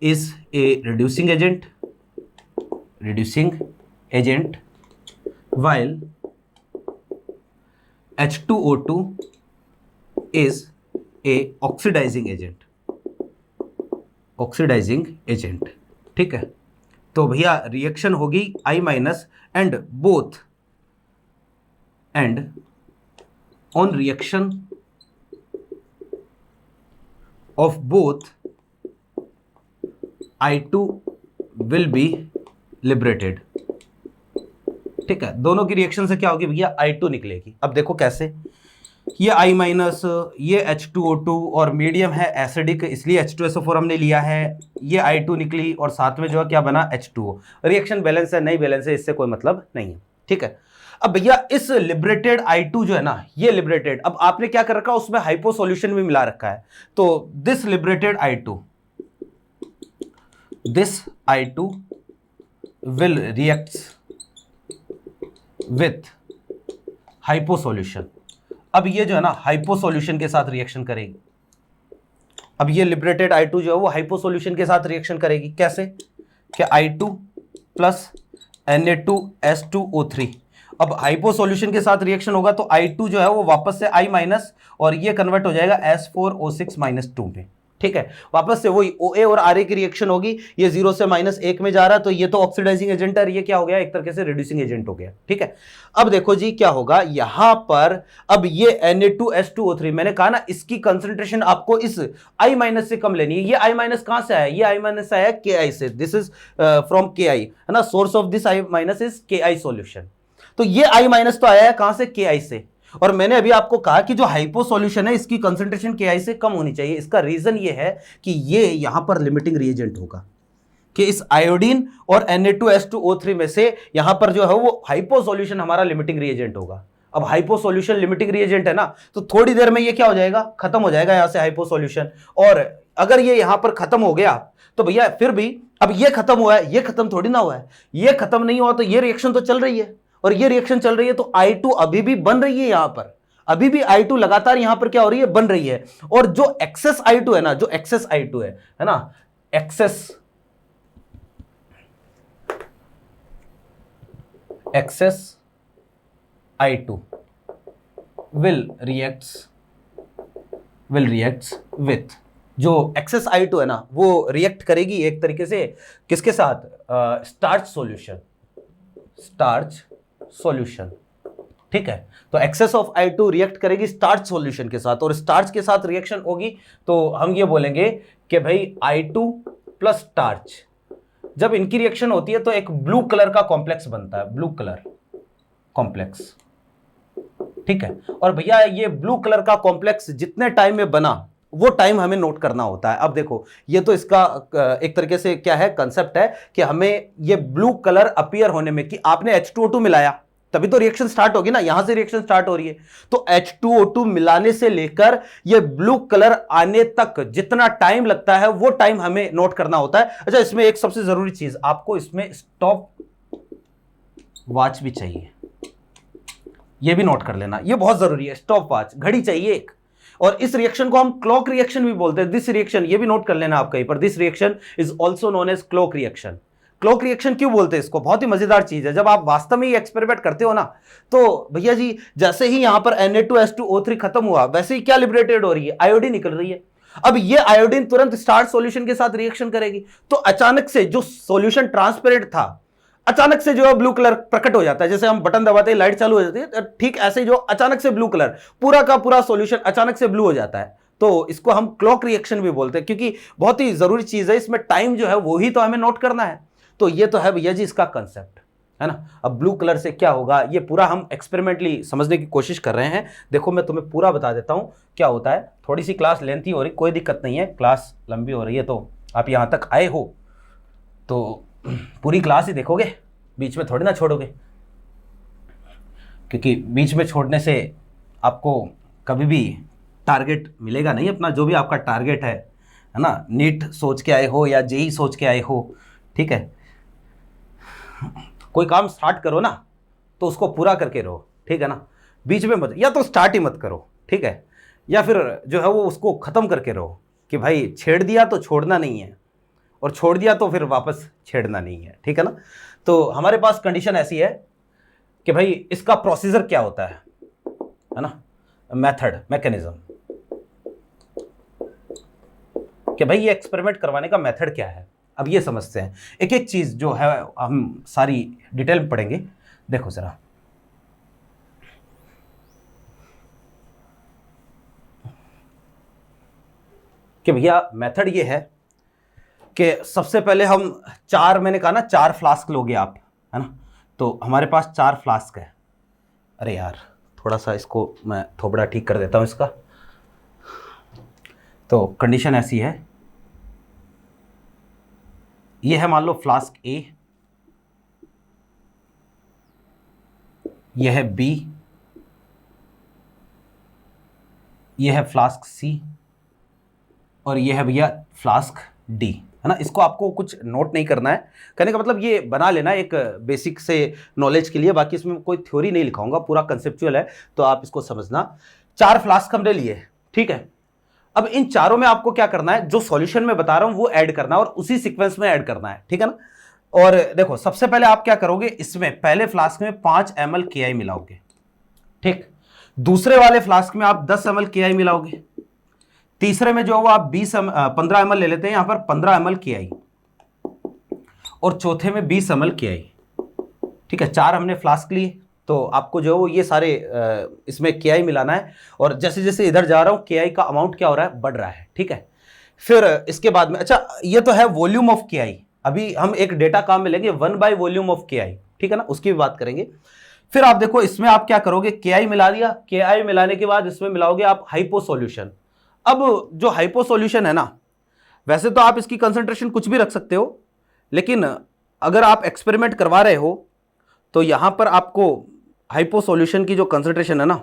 is a reducing agent while H2O2 is a oxidizing agent। ठीक है, तो भैया रिएक्शन होगी I minus and on reaction of both I2 will be liberated. ठीक है, दोनों की रिएक्शन से क्या होगी भैया, I2 निकलेगी। अब देखो कैसे, ये I माइनस, ये H2O2 और मीडियम है एसिडिक इसलिए H2SO4 हमने लिया है, ये I2 निकली और साथ में जो है क्या बना, H2O। रिएक्शन बैलेंस है नहीं बैलेंस है इससे कोई मतलब नहीं है। ठीक है, अब भैया इस लिबरेटेड I2 जो है ना, ये लिबरेटेड, अब आपने क्या कर रखा है उसमें हाइपो सॉल्यूशन भी मिला रखा है, तो this liberated I2 will reacts with hypo solution. अब ये जो है ना हाइपो सॉल्यूशन के साथ रिएक्शन करेगी। अब ये लिबरेटेड I2 जो है वो हाइपो सॉल्यूशन के साथ रिएक्शन करेगी। कैसे, कि I2 प्लस Na2S2O3। अब हाइपो सॉल्यूशन के साथ रिएक्शन होगा तो I2 जो है वो वापस से I माइनस और ये कन्वर्ट हो जाएगा S4O6-2 में। ठीक है, वापस से वही OA और RA की रिएक्शन होगी, ये 0 से -1 में जा रहा है, तो ये तो ऑक्सीडाइजिंग एजेंट है, ये क्या हो गया, एक तरीके से रिड्यूसिंग एजेंट हो गया। ठीक है, अब देखो जी क्या होगा यहां पर, अब ये Na2S2O3 मैंने कहा ना इसकी कंसंट्रेशन आपको इस I माइनस से कम लेनी है। ये I माइनस कहां से आया, ये I माइनस आया Ki से, दिस इज फ्रॉम Ki, है ना, source of this I minus is Ki solution. तो ये I माइनस तो आया है कहां से, Ki से, और मैंने अभी आपको कहा कि जो हाइपो सॉल्यूशन है इसकी कंसंट्रेशन Ki से कम होनी चाहिए। इसका रीजन ये है कि ये यहां पर लिमिटिंग रिएजेंट होगा कि इस आयोडीन और Na2S2O3 में से यहां पर जो है वो हाइपो सॉल्यूशन हमारा लिमिटिंग रिएजेंट होगा। अब हाइपो सॉल्यूशन लिमिटिंग रिएजेंट है ना, तो थोड़ी देर में ये क्या हो जाएगा, खत्म हो जाएगा यहां से हाइपो सॉल्यूशन। और अगर ये यहां पर खत्म हो गया तो भैया फिर भी, अब ये खत्म हुआ है, ये खत्म थोड़ी ना हुआ है, ये खत्म नहीं हुआ तो ये रिएक्शन तो चल रही है, और ये रिएक्शन चल रही है तो I2 अभी भी बन रही है यहां पर, अभी भी I2 लगातार यहां पर क्या हो रही है, बन रही है। और जो एक्सेस I2 है ना, जो एक्सेस I2 है ना, excess I2 will reacts with, जो एक्सेस I2 है ना वो रिएक्ट करेगी एक तरीके से किसके साथ, स्टार्च सॉल्यूशन। ठीक है, तो एक्सेस ऑफ I2 रिएक्ट करेगी स्टार्च सॉल्यूशन के साथ, और स्टार्च के साथ रिएक्शन होगी तो हम ये बोलेंगे कि भाई I2 प्लस स्टार्च, जब इनकी रिएक्शन होती है तो एक ब्लू कलर का कॉम्प्लेक्स बनता है, ब्लू कलर कॉम्प्लेक्स। ठीक है, और भैया ये ब्लू कलर का कॉम्प्लेक्स जितने टाइम में बना वो टाइम हमें नोट करना होता है। अब देखो ये तो इसका एक तरीके से क्या है, कंसेप्ट है कि हमें ये ब्लू कलर अपीयर होने में, कि आपने H2O2 मिलाया तभी तो रिएक्शन स्टार्ट होगी ना, यहां से रिएक्शन स्टार्ट हो रही है, तो H2O2 मिलाने से लेकर ये ब्लू कलर आने तक जितना टाइम लगता है वो टाइम हमें नोट करना होता है। अच्छा, इसमें एक सबसे जरूरी चीज, आपको इसमें स्टॉप वॉच भी चाहिए, ये भी नोट कर लेना, ये बहुत जरूरी है, स्टॉप वॉच, घड़ी चाहिए एक। और इस रिएक्शन को हम क्लॉक रिएक्शन भी बोलते हैं। दिस रिएक्शन, ये भी नोट कर लेना आप कहीं पर, this reaction is also known as clock reaction. Clock reaction क्यों बोलते हैं इसको, बहुत ही मजेदार चीज है। जब आप वास्तव में ये एक्सपेरिमेंट करते हो ना, तो भैया जी जैसे ही यहां पर Na2S2O3 खत्म हुआ, वैसे ही क्या लिबरेटेड हो रही है, आयोडीन निकल रही है। अब ये आयोडीन तुरंत स्टार्च सॉल्यूशन के साथ रिएक्शन करेगी, तो अचानक से जो सॉल्यूशन ट्रांसपेरेंट था, अचानक से जो है ब्लू कलर प्रकट हो जाता है। जैसे हम बटन दबाते हैं लाइट चालू हो जाती है, ठीक ऐसे जो अचानक से ब्लू कलर, पूरा का पूरा सॉल्यूशन अचानक से ब्लू हो जाता है। तो इसको हम क्लॉक रिएक्शन भी बोलते हैं, क्योंकि बहुत ही जरूरी चीज है, इसमें टाइम जो है वो ही तो हमें नोट करना है। तो ये तो है भैया जी इसका कंसेप्ट, है ना। अब ब्लू कलर से क्या होगा ये पूरा हम एक्सपेरिमेंटली समझने की कोशिश कर रहे हैं। देखो मैं तुम्हें पूरा बता देता हूं क्या होता है। थोड़ी सी क्लास लेंथी हो रही, कोई दिक्कत नहीं है, क्लास लंबी हो रही है तो आप यहां तक आए हो तो पूरी क्लास ही देखोगे, बीच में थोड़ी ना छोड़ोगे, क्योंकि बीच में छोड़ने से आपको कभी भी टारगेट मिलेगा नहीं अपना, जो भी आपका टारगेट है ना, नीट सोच के आए हो या जेई सोच के आए हो, ठीक है, कोई काम स्टार्ट करो ना तो उसको पूरा करके रहो, ठीक है ना, बीच में मत, या तो स्टार्ट ही मत करो, ठीक है, या फिर जो है वो उसको ख़त्म करके रहो, कि भाई छेड़ दिया तो छोड़ना नहीं है, और छोड़ दिया तो फिर वापस छेड़ना नहीं है, ठीक है ना। तो हमारे पास कंडीशन ऐसी है कि भाई इसका प्रोसीजर क्या होता है ना, मेथड, मैकेनिज्म, कि भाई ये एक्सपेरिमेंट करवाने का मेथड क्या है। अब ये समझते हैं, एक एक चीज जो है हम सारी डिटेल में पढ़ेंगे। देखो जरा, कि भैया मेथड ये है कि सबसे पहले हम चार, मैंने कहा ना 4 फ्लास्क लोगे आप, है ना, तो हमारे पास 4 फ्लास्क है। अरे यार थोड़ा सा इसको मैं थोबड़ा ठीक कर देता हूं इसका। तो कंडीशन ऐसी है, ये है मान लो फ्लास्क ए, ये है बी, ये है फ्लास्क सी, और ये है भैया फ्लास्क डी, है ना। इसको आपको कुछ नोट नहीं करना है, कहने का मतलब ये बना लेना एक बेसिक से नॉलेज के लिए, बाकी इसमें कोई थ्योरी नहीं लिखाऊंगा, पूरा कंसेप्चुअल है, तो आप इसको समझना। 4 फ्लास्क हमने लिए, ठीक है। अब इन चारों में आपको क्या करना है, जो सॉल्यूशन में बता रहा हूं वो ऐड करना है, और उसी सीक्वेंस में ऐड करना है, ठीक है ना। और देखो सबसे पहले आप क्या करोगे, इसमें पहले फ्लास्क में 5 ml KI मिलाओगे, ठीक। दूसरे वाले फ्लास्क में आप 10 ml KI मिलाओगे, तीसरे में जो आप 15 ml ले लेते हैं, यहां पर 15 ml KI, और चौथे में 20 ml KI, ठीक है। 4 हमने फ्लास्क लिए, तो आपको जो वो ये सारे इसमें KI मिलाना है, और जैसे जैसे इधर जा रहा हूं KI का अमाउंट क्या हो रहा है, बढ़ रहा है, ठीक है। फिर इसके बाद में, अच्छा ये तो है वॉल्यूम ऑफ KI, अभी हम एक डेटा काम में लेंगे 1/वॉल्यूम ऑफ KI, ठीक है ना, उसकी भी बात करेंगे। फिर आप देखो इसमें आप क्या करोगे, KI मिला दिया, KI मिलाने के बाद इसमें मिलाओगे आप हाइपो सॉल्यूशन। अब जो हाइपो सॉल्यूशन है ना, वैसे तो आप इसकी कंसंट्रेशन कुछ भी रख सकते हो, लेकिन अगर आप एक्सपेरिमेंट करवा रहे हो तो यहां पर आपको हाइपो सॉल्यूशन की जो कंसंट्रेशन है ना,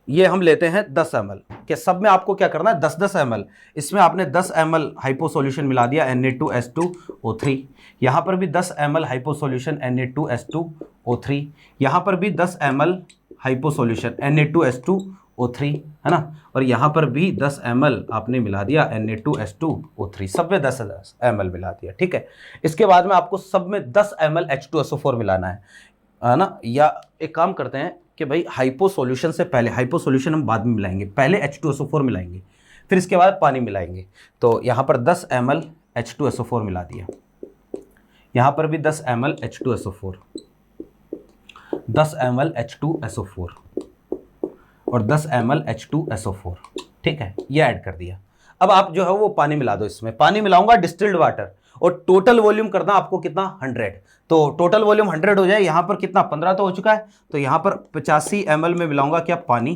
ये हम लेते हैं 10 ml के, सब में आपको क्या करना है 10-10 ml, इसमें आपने 10 ml हाइपो सॉल्यूशन मिला दिया Na2S2O3, यहां पर भी 10 ml हाइपो सॉल्यूशन Na2S2O3, यहां पर भी 10 ml हाइपो सॉल्यूशन Na2S2O3, है ना, और यहां पर भी 10 ml आपने मिला दिया Na2S2O3, सब में 10 ml मिला दिया, ठीक है। इसके बाद में आपको सब में 10 ml H2SO4 मिलाना है ना। या एक काम करते हैं कि भाई हाइपो सॉल्यूशन से पहले, हाइपो सॉल्यूशन हम बाद में मिलाएंगे, पहले H2SO4 मिलाएंगे, फिर इसके बाद पानी मिलाएंगे। तो यहाँ पर 10 ml H2SO4 मिला दिया, यहाँ पर भी 10 ml H2SO4, 10 ml H2SO4 और 10 ml H2SO4, ठीक है, ये ऐड कर दिया। अब आप जो है वो पानी मिला दो, इसमें पानी मिलाऊंगा डिस्टिल्ड वाटर, और टोटल वॉल्यूम करना आपको कितना 100, तो टोटल वॉल्यूम 100 हो जाए, यहां पर कितना 15 तो हो चुका है, तो यहां पर 85 ml में मिलाऊंगा क्या पानी,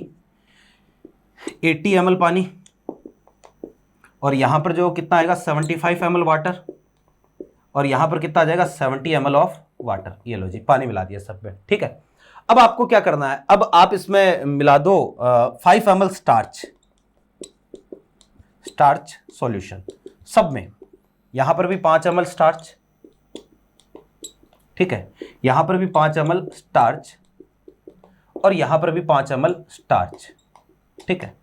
80 ml पानी, और यहां पर जो कितना आएगा 75 ml वाटर, और यहां पर कितना आ जाएगा 70 ml ऑफ वाटर। ये लो जी पानी मिला दिया सब में, ठीक है। अब आपको क्या करना है, अब आप इसमें मिला दो 5 ml स्टार्च सॉल्यूशन सब में, यहां पर भी 5 ml स्टार्च, ठीक है, यहां पर भी 5 ml स्टार्च, और यहां पर भी 5 ml स्टार्च, ठीक है।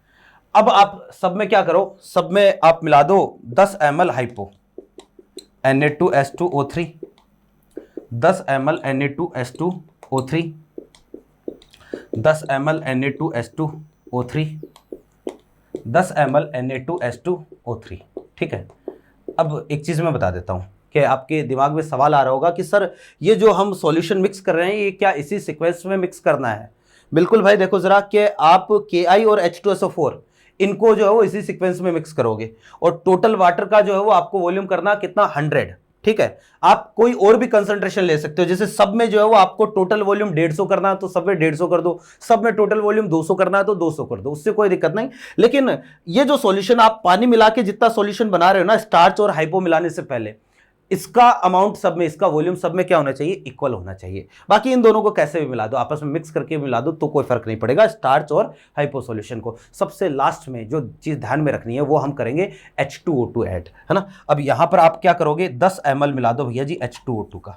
अब आप सब में क्या करो, सब में आप मिला दो 10 ml hypo Na2S2O3, 10 ml Na2S2O3, 10 ml Na2S2O3, 10 ml Na2S2O3, ठीक है। अब एक चीज़ मैं बता देता हूँ कि आपके दिमाग में सवाल आ रहा होगा कि सर ये जो हम सॉल्यूशन मिक्स कर रहे हैं ये क्या इसी सीक्वेंस में मिक्स करना है। बिल्कुल भाई, देखो ज़रा कि आप KI और H2SO4 इनको जो है वो इसी सीक्वेंस में मिक्स करोगे, और टोटल वाटर का जो है वो आपको वॉल्यूम करना कितना 100, ठीक है। आप कोई और भी कंसंट्रेशन ले सकते हो, जैसे सब में जो है वो आपको टोटल वॉल्यूम 150 करना है तो सब में 150 कर दो, सब में टोटल वॉल्यूम 200 करना है तो 200 कर दो, उससे कोई दिक्कत नहीं। लेकिन ये जो सॉल्यूशन आप पानी मिला के जितना सॉल्यूशन बना रहे हो ना स्टार्च और हाइपो मिलाने से पहले, इसका अमाउंट सब में, इसका वॉल्यूम सब में क्या होना चाहिए, इक्वल होना चाहिए। बाकी इन दोनों को कैसे भी मिला दो, आपस में मिक्स करके मिला दो तो कोई फर्क नहीं पड़ेगा, स्टार्च और हाइपो सॉल्यूशन को। सबसे लास्ट में जो चीज ध्यान में रखनी है वो हम करेंगे H2O2 ऐड, है ना। अब यहां पर आप क्या करोगे, 10 ml मिला दो भैया जी H2O2 का,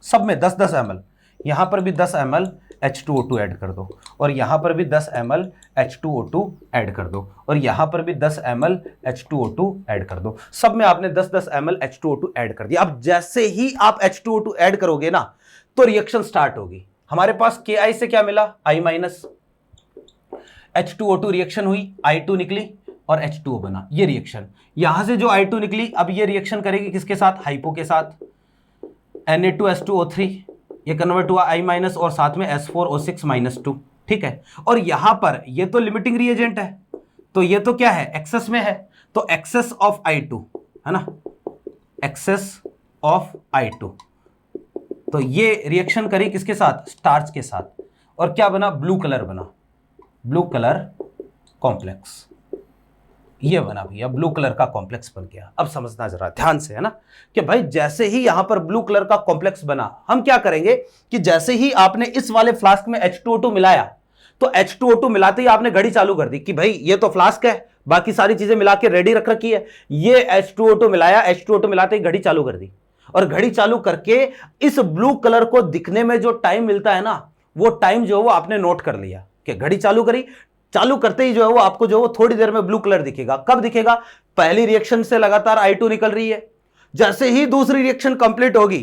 सब में 10-10 ml, यहां पर भी 10 ml H2O2 ऐड कर दो, और यहां पर भी 10 ml H2O2 ऐड कर दो, और यहां पर भी 10 ml H2O2 ऐड कर दो। सब में आपने 10-10 ml H2O2 ऐड कर दिया। अब जैसे ही आप H2O2 ऐड करोगे ना तो रिएक्शन स्टार्ट होगी। हमारे पास Ki से क्या मिला, I माइनस, H2O2 रिएक्शन हुई, I2 निकली और H2O बना, ये रिएक्शन। यहां से जो I2 निकली अब ये रिएक्शन करेगी किसके साथ, हाइपो के साथ, Na2H2O3, ये कन्वर्ट हुआ I माइनस और साथ में S4O6-2, ठीक है। और यहां पर ये तो लिमिटिंग रिएजेंट है तो ये तो क्या है, एक्सेस में है, तो एक्सेस ऑफ I2, है ना, एक्सेस ऑफ I2, तो ये रिएक्शन करी किसके साथ, स्टार्च के साथ, और क्या बना, ब्लू कलर बना, ब्लू कलर कॉम्प्लेक्स, ये बना भैया, ब्लू कलर का कॉम्प्लेक्स बन गया। अब समझना जरा ध्यान से, है ना, कि भाई जैसे ही यहां पर ब्लू कलर का कॉम्प्लेक्स बना, हम क्या करेंगे कि जैसे ही आपने इस वाले फ्लास्क में H2O2 मिलाया तो H2O2 मिलाते ही आपने घड़ी चालू कर दी कि भाई ये तो फ्लास्क है, बाकी सारी चीजें मिला के रेडी रख रखी है, ये H2O2 मिलाया, H2O2 मिलाते ही घड़ी चालू कर दी, और घड़ी चालू करके इस ब्लू कलर को दिखने में जो टाइम मिलता है ना, वो टाइम जो है वो आपने नोट कर लिया कि घड़ी चालू करी, चालू करते ही जो है वो आपको जो है वो थोड़ी देर में ब्लू कलर दिखेगा। कब दिखेगा, पहली रिएक्शन से लगातार I2 निकल रही है, जैसे ही दूसरी रिएक्शन कंप्लीट होगी,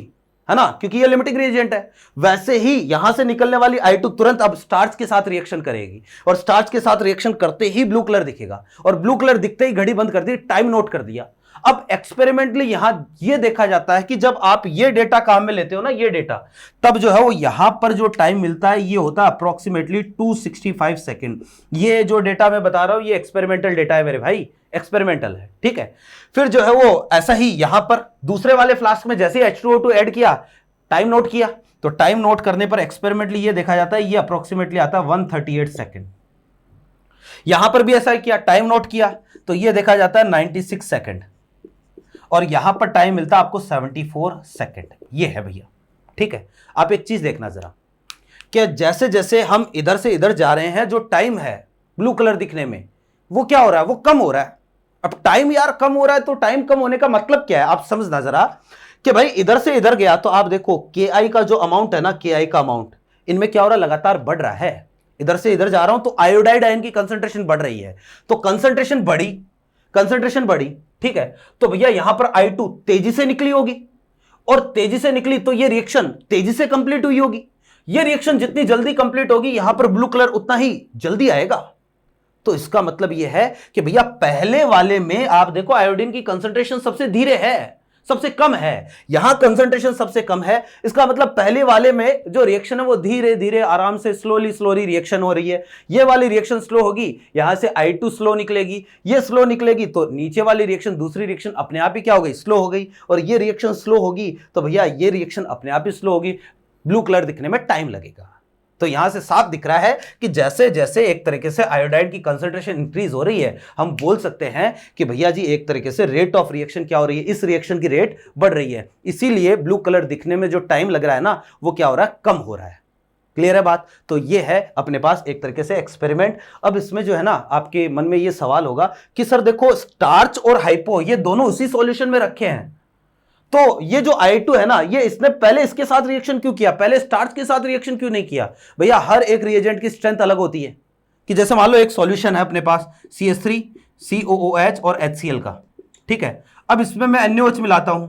है ना, क्योंकि ये लिमिटिंग रिएजेंट है, वैसे ही यहां से निकलने वाली I2 तुरंत अब स्टार्च के साथ रिएक्शन करेगी, और स्टार्च के साथ रिएक्शन करते ही ब्लू कलर दिखेगा, और ब्लू कलर दिखते ही घड़ी बंद कर दी, टाइम नोट कर दिया। अब एक्सपेरिमेंटली यहां यह देखा जाता है कि जब आप ये डेटा काम में लेते हो ना, ये डेटा, तब जो है वो यहां पर जो टाइम मिलता है ये होता है अप्रोक्सीमेटली 265 सेकेंड। ये जो डेटा मैं बता रहा हूं ये एक्सपेरिमेंटल डेटा है मेरे भाई, एक्सपेरिमेंटल है, ठीक है। फिर जो है वो ऐसा ही यहां पर दूसरे वाले फ्लास्क में जैसे ही H2O2 ऐड किया, टाइम नोट किया, तो टाइम नोट करने पर एक्सपेरिमेंटली ये देखा जाता है ये अप्रोक्सीमेटली आता है 138 सेकेंड। यहां पर भी ऐसा ही किया, टाइम नोट किया तो ये देखा जाता है 96 सेकेंड, और यहां पर टाइम मिलता है आपको 74 सेकेंड। ये है भैया, ठीक है। आप एक चीज देखना जरा कि जैसे जैसे हम इधर से इधर जा रहे हैं, जो टाइम है ब्लू कलर दिखने में वो क्या हो रहा है, वो कम हो रहा है। अब टाइम यार कम हो रहा है तो टाइम कम होने का मतलब क्या है, आप समझना जरा कि भाई इधर से इधर गया तो आप देखो Ki का जो अमाउंट है ना, Ki का अमाउंट इनमें क्या हो रहा है, लगातार बढ़ रहा है। इधर से इधर जा रहा हूं तो आयोडाइड आयन की कंसंट्रेशन बढ़ रही है, तो कंसंट्रेशन बढ़ी, कंसंट्रेशन बढ़ी, ठीक है। तो भैया यहां पर I2 तेजी से निकली होगी, और तेजी से निकली तो ये रिएक्शन तेजी से कंप्लीट हुई होगी। ये रिएक्शन जितनी जल्दी कंप्लीट होगी यहां पर ब्लू कलर उतना ही जल्दी आएगा। तो इसका मतलब यह है कि भैया पहले वाले में आप देखो आयोडीन की कंसंट्रेशन सबसे धीरे है, सबसे कम है, यहां कंसंट्रेशन सबसे कम है। इसका मतलब पहले वाले में जो रिएक्शन है वो धीरे धीरे आराम से स्लोली रिएक्शन हो रही है। ये वाली रिएक्शन स्लो होगी, यहां से I2 स्लो निकलेगी, ये स्लो निकलेगी तो नीचे वाली रिएक्शन, दूसरी रिएक्शन अपने आप ही क्या हो गई, स्लो हो गई, और ये रिएक्शन स्लो होगी तो भैया ये रिएक्शन अपने आप ही स्लो होगी, ब्लू कलर दिखने में टाइम लगेगा। तो यहां से साफ दिख रहा है कि जैसे जैसे एक तरीके से आयोडाइड की कंसंट्रेशन इंक्रीज हो रही है, हम बोल सकते हैं कि भैया जी एक तरीके से रेट ऑफ रिएक्शन क्या हो रही है, इस रिएक्शन की रेट बढ़ रही है। इसीलिए ब्लू कलर दिखने में जो टाइम लग रहा है ना, वो क्या हो रहा है, कम हो रहा है। क्लियर है बात। तो ये है अपने पास एक तरीके से एक्सपेरिमेंट। अब इसमें जो है ना आपके मन में ये सवाल होगा कि सर देखो स्टार्च और हाइपो ये दोनों उसी सॉल्यूशन में रखे हैं, तो ये जो I2 है ना, ये इसने पहले इसके साथ रिएक्शन क्यों किया, पहले स्टार्च के साथ रिएक्शन क्यों नहीं किया। भैया हर एक रिएजेंट की स्ट्रेंथ अलग होती है, कि जैसे मान लो एक सॉल्यूशन है अपने पास CH3 COOH और HCl का, ठीक है। अब इसमें मैं NaOH मिलाता हूं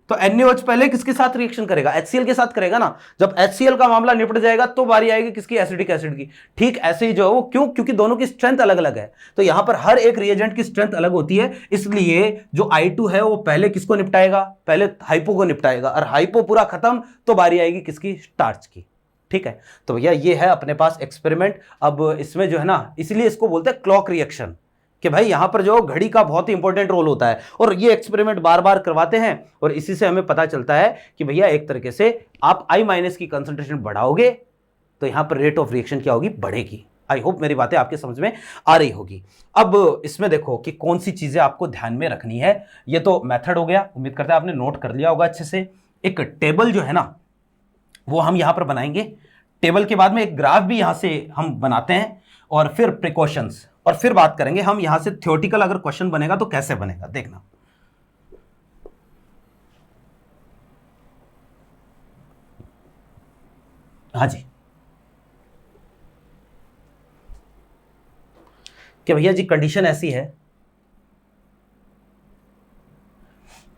तो NaOH पहले किसके साथ रिएक्शन करेगा, HCl के साथ करेगा ना। जब HCl का मामला निपट जाएगा तो बारी आएगी किसकी, एसिडिक एसिड की। ठीक ऐसे ही जो है वो क्यों, क्योंकि दोनों की स्ट्रेंथ अलग अलग है, तो यहां पर हर एक रिएजेंट की स्ट्रेंथ अलग होती है। इसलिए जो I2 है वो पहले किसको निपटाएगा, पहले हाइपो को निपटाएगा, और हाइपो पूरा खत्म तो बारी आएगी किसकी, स्टार्च की। ठीक है, तो भैया ये है अपने पास एक्सपेरिमेंट। अब इसमें जो है ना, इसलिए इसको बोलते हैं क्लॉक रिएक्शन, कि भाई यहां पर जो घड़ी का बहुत ही इंपॉर्टेंट रोल होता है, और ये एक्सपेरिमेंट बार बार करवाते हैं, और इसी से हमें पता चलता है कि भैया एक तरीके से आप I माइनस की कंसंट्रेशन बढ़ाओगे तो यहां पर रेट ऑफ रिएक्शन क्या होगी, बढ़ेगी। आई होप मेरी बातें आपके समझ में आ रही होगी। अब इसमें देखो कि कौन सी चीजें आपको ध्यान में रखनी है। ये तो मेथड हो गया, उम्मीद करते हैं आपने नोट कर लिया होगा अच्छे से। एक टेबल जो है ना वो हम यहां पर बनाएंगे, टेबल के बाद में एक ग्राफ भी यहां से हम बनाते हैं, और फिर प्रिकॉशंस, और फिर बात करेंगे हम यहां से थ्योरेटिकल अगर क्वेश्चन बनेगा तो कैसे बनेगा, देखना। हाँ जी, कि भैया जी कंडीशन ऐसी है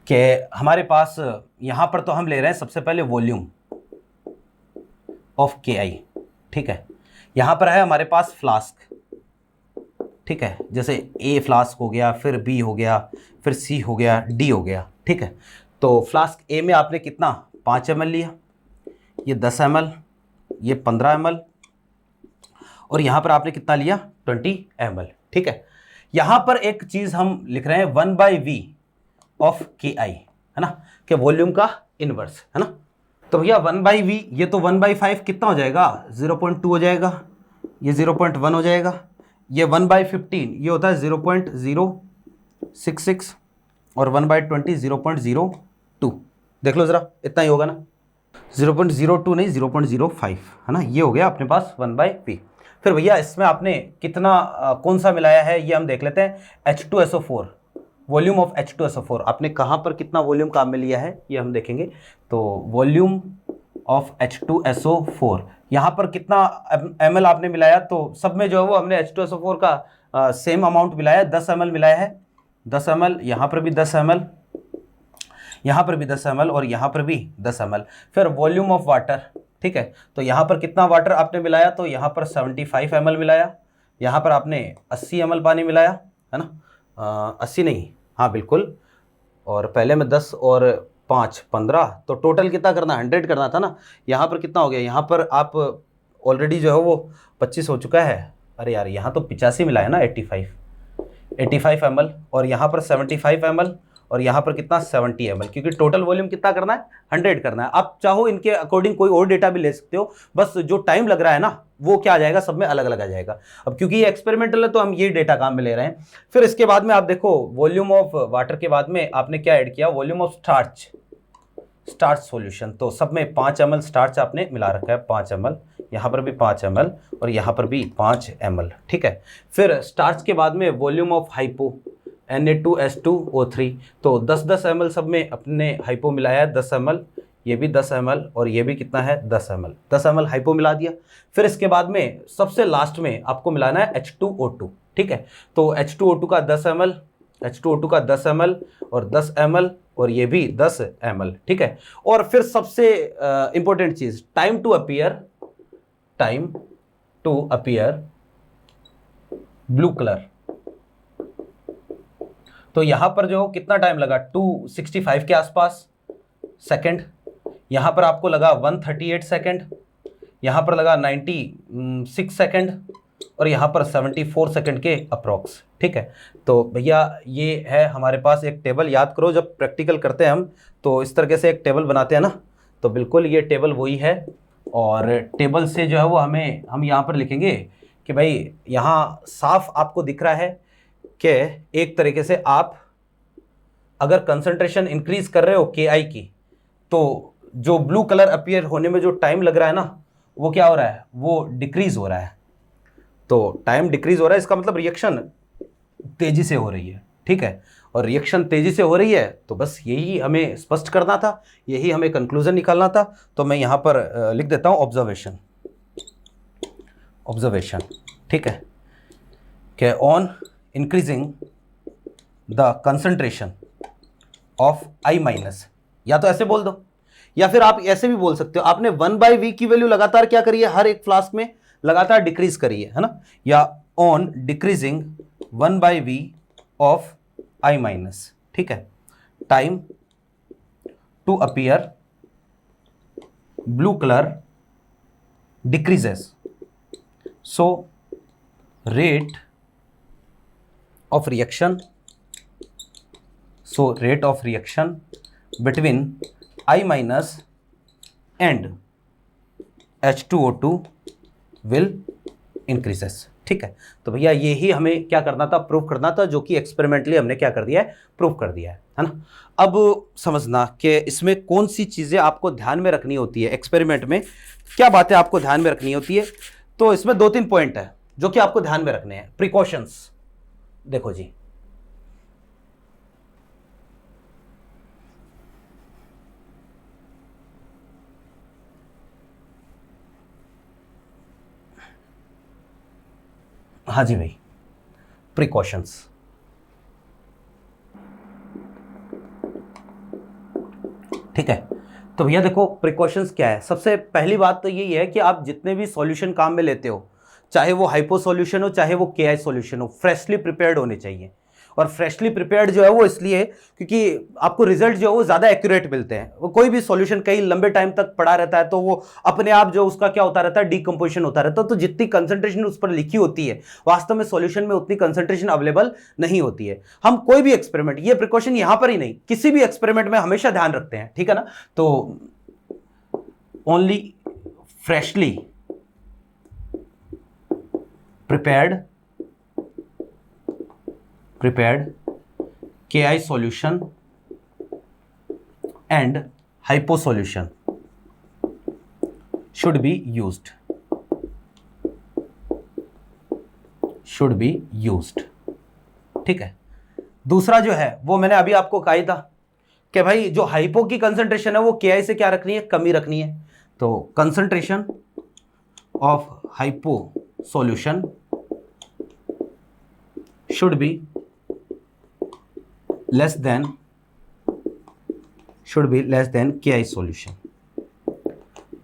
कि हमारे पास यहां पर तो हम ले रहे हैं सबसे पहले वॉल्यूम ऑफ के आई, ठीक है। यहां पर है हमारे पास फ्लास्क, ठीक है, जैसे ए फ्लास्क हो गया, फिर बी हो गया, फिर सी हो गया, डी हो गया, ठीक है। तो फ्लास्क ए में आपने कितना 5 ml लिया, ये 10 ml, ये 15 ml, और यहां पर आपने कितना लिया 20 ml, ठीक है। यहां पर एक चीज हम लिख रहे हैं 1/v ऑफ के आई, है ना, कि वॉल्यूम का इनवर्स, है ना। तो भैया 1/v, ये तो 1/5 कितना हो जाएगा 0.2 हो जाएगा, ये 0.1 हो जाएगा, ये 1/15 ये होता है 0.066, और 1/20 0.02, देख लो जरा, इतना ही होगा ना, 0.02 नहीं 0.05, है ना। ये हो गया अपने पास 1/p। फिर भैया इसमें आपने कितना कौन सा मिलाया है ये हम देख लेते हैं, H2SO4, वॉल्यूम ऑफ H2SO4 आपने कहाँ पर कितना वॉल्यूम काम में लिया है ये हम देखेंगे। तो वॉल्यूम ऑफ H2SO4 यहाँ पर कितना ml आपने मिलाया, तो सब में जो है वो हमने H2SO4 का सेम अमाउंट मिलाया है, 10 ml मिलाया है, 10 ml, यहाँ पर भी 10 ml, यहाँ पर भी 10 ml, और यहाँ पर भी 10 ml। फिर वॉल्यूम ऑफ वाटर, ठीक है, तो यहाँ पर कितना वाटर आपने मिलाया, तो यहाँ पर 75 ml मिलाया, यहाँ पर आपने 80 ml पानी मिलाया, है ना, 80 नहीं, हाँ बिल्कुल, और पहले में 10 और 5 15, तो टोटल कितना करना 100 करना था ना। यहाँ पर कितना हो गया, यहाँ पर आप ऑलरेडी जो है वो 25 हो चुका है, अरे यार यहाँ तो 85 मिला है ना, 85 ml, और यहाँ पर 75 ml, और यहाँ पर कितना 70 ml, क्योंकि टोटल वॉल्यूम कितना करना है 100 करना है। आप चाहो इनके अकॉर्डिंग कोई और डेटा भी ले सकते हो, बस जो टाइम लग रहा है ना वो क्या आ जाएगा, सब में अलग अलग आ जाएगा। अब क्योंकि ये एक्सपेरिमेंटल है तो हम ये डेटा काम में ले रहे हैं। फिर इसके बाद में आप देखो वॉल्यूम ऑफ वाटर के बाद में आपने क्या ऐड किया, वॉल्यूम ऑफ स्टार्च सॉल्यूशन, तो सब में 5 ml स्टार्च आपने मिला रखा है, 5 ml, यहाँ पर भी 5 ml, और यहाँ पर भी 5 ml, ठीक है। फिर स्टार्च के बाद में वॉल्यूम ऑफ हाइपो Na2H2O3, तो 10-10 ml सब में अपने हाइपो मिलाया है, 10 ml, ये भी 10 ml, और ये भी कितना है 10 ml, 10 ml हाइपो मिला दिया। फिर इसके बाद में सबसे लास्ट में आपको मिलाना है H2O2, ठीक है, तो H2O2 का 10 ml, H2O2 का 10 ml, और 10 ml, और ये भी 10 ml, ठीक है। और फिर सबसे इंपॉर्टेंट चीज time to appear blue colour, तो यहां पर जो कितना टाइम लगा 265 के आसपास सेकंड, यहां पर आपको लगा 138 सेकंड, यहां पर लगा 96 सेकंड, और यहां पर 74 सेकंड के अप्रॉक्स, ठीक है। तो भैया ये है हमारे पास एक टेबल, याद करो जब प्रैक्टिकल करते हैं हम तो इस तरीके से एक टेबल बनाते हैं ना, तो बिल्कुल ये टेबल वही है। और टेबल से जो है वो हम यहाँ पर लिखेंगे कि भाई यहाँ साफ आपको दिख रहा है कि एक तरीके से आप अगर कंसंट्रेशन इंक्रीज कर रहे हो के आई की, तो जो ब्लू कलर अपीयर होने में जो टाइम लग रहा है ना वो क्या हो रहा है, वो डिक्रीज हो रहा है। तो टाइम डिक्रीज हो रहा है, इसका मतलब रिएक्शन तेजी से हो रही है, ठीक है। और रिएक्शन तेजी से हो रही है तो बस यही हमें स्पष्ट करना था, यही हमें कंक्लूजन निकालना था। तो मैं यहां पर लिख देता हूं ऑब्जर्वेशन, ठीक है, कि on increasing the concentration of I minus, या तो ऐसे बोल दो या फिर आप ऐसे भी बोल सकते हो, आपने 1/v की वैल्यू लगातार क्या करी है, हर एक फ्लास्क में लगातार डिक्रीज करी है ना, या on decreasing 1/v of I minus, ठीक है, time to appear blue colour decreases, so rate of reaction, so rate of reaction between I minus and H2O2 will increases. ठीक है, तो भैया ये ही हमें क्या करना था, प्रूव करना था, जो कि एक्सपेरिमेंटली हमने क्या कर दिया है, प्रूव कर दिया है ना। अब समझना कि इसमें कौन सी चीज़ें आपको ध्यान में रखनी होती है, एक्सपेरिमेंट में क्या बातें आपको ध्यान में रखनी होती है। तो इसमें 2-3 पॉइंट है जो कि आपको ध्यान में रखने हैं, प्रिकॉशंस। देखो जी, हाँ जी भाई, प्रिकॉशंस। ठीक है, तो भैया देखो प्रिकॉशंस क्या है। सबसे पहली बात तो यही है कि आप जितने भी सॉल्यूशन काम में लेते हो, चाहे वो हाइपो सॉल्यूशन हो चाहे वो केआई सॉल्यूशन हो, फ्रेशली प्रिपेयर्ड होने चाहिए। और फ्रेशली प्रिपेयर्ड जो है वो इसलिए क्योंकि आपको रिजल्ट जो है वो ज़्यादा एक्यूरेट मिलते हैं। वो कोई भी सॉल्यूशन कई लंबे टाइम तक पड़ा रहता है तो वो अपने आप जो उसका क्या होता रहता है, डीकम्पोजिशन होता रहता है। तो जितनी कंसंट्रेशन उस पर लिखी होती है, वास्तव में सॉल्यूशन में उतनी कंसंट्रेशन अवेलेबल नहीं होती है। हम कोई भी एक्सपेरिमेंट, ये प्रिकॉशन यहां पर ही नहीं, किसी भी एक्सपेरिमेंट में हमेशा ध्यान रखते हैं, ठीक है ना। तो only freshly prepared KI solution and hypo solution should be used, ठीक है। दूसरा जो है वो मैंने अभी आपको कहा ही था कि भाई जो हाइपो की कंसंट्रेशन है वो KI से क्या रखनी है, कमी रखनी है। तो concentration of hypo solution should be less than KI solution.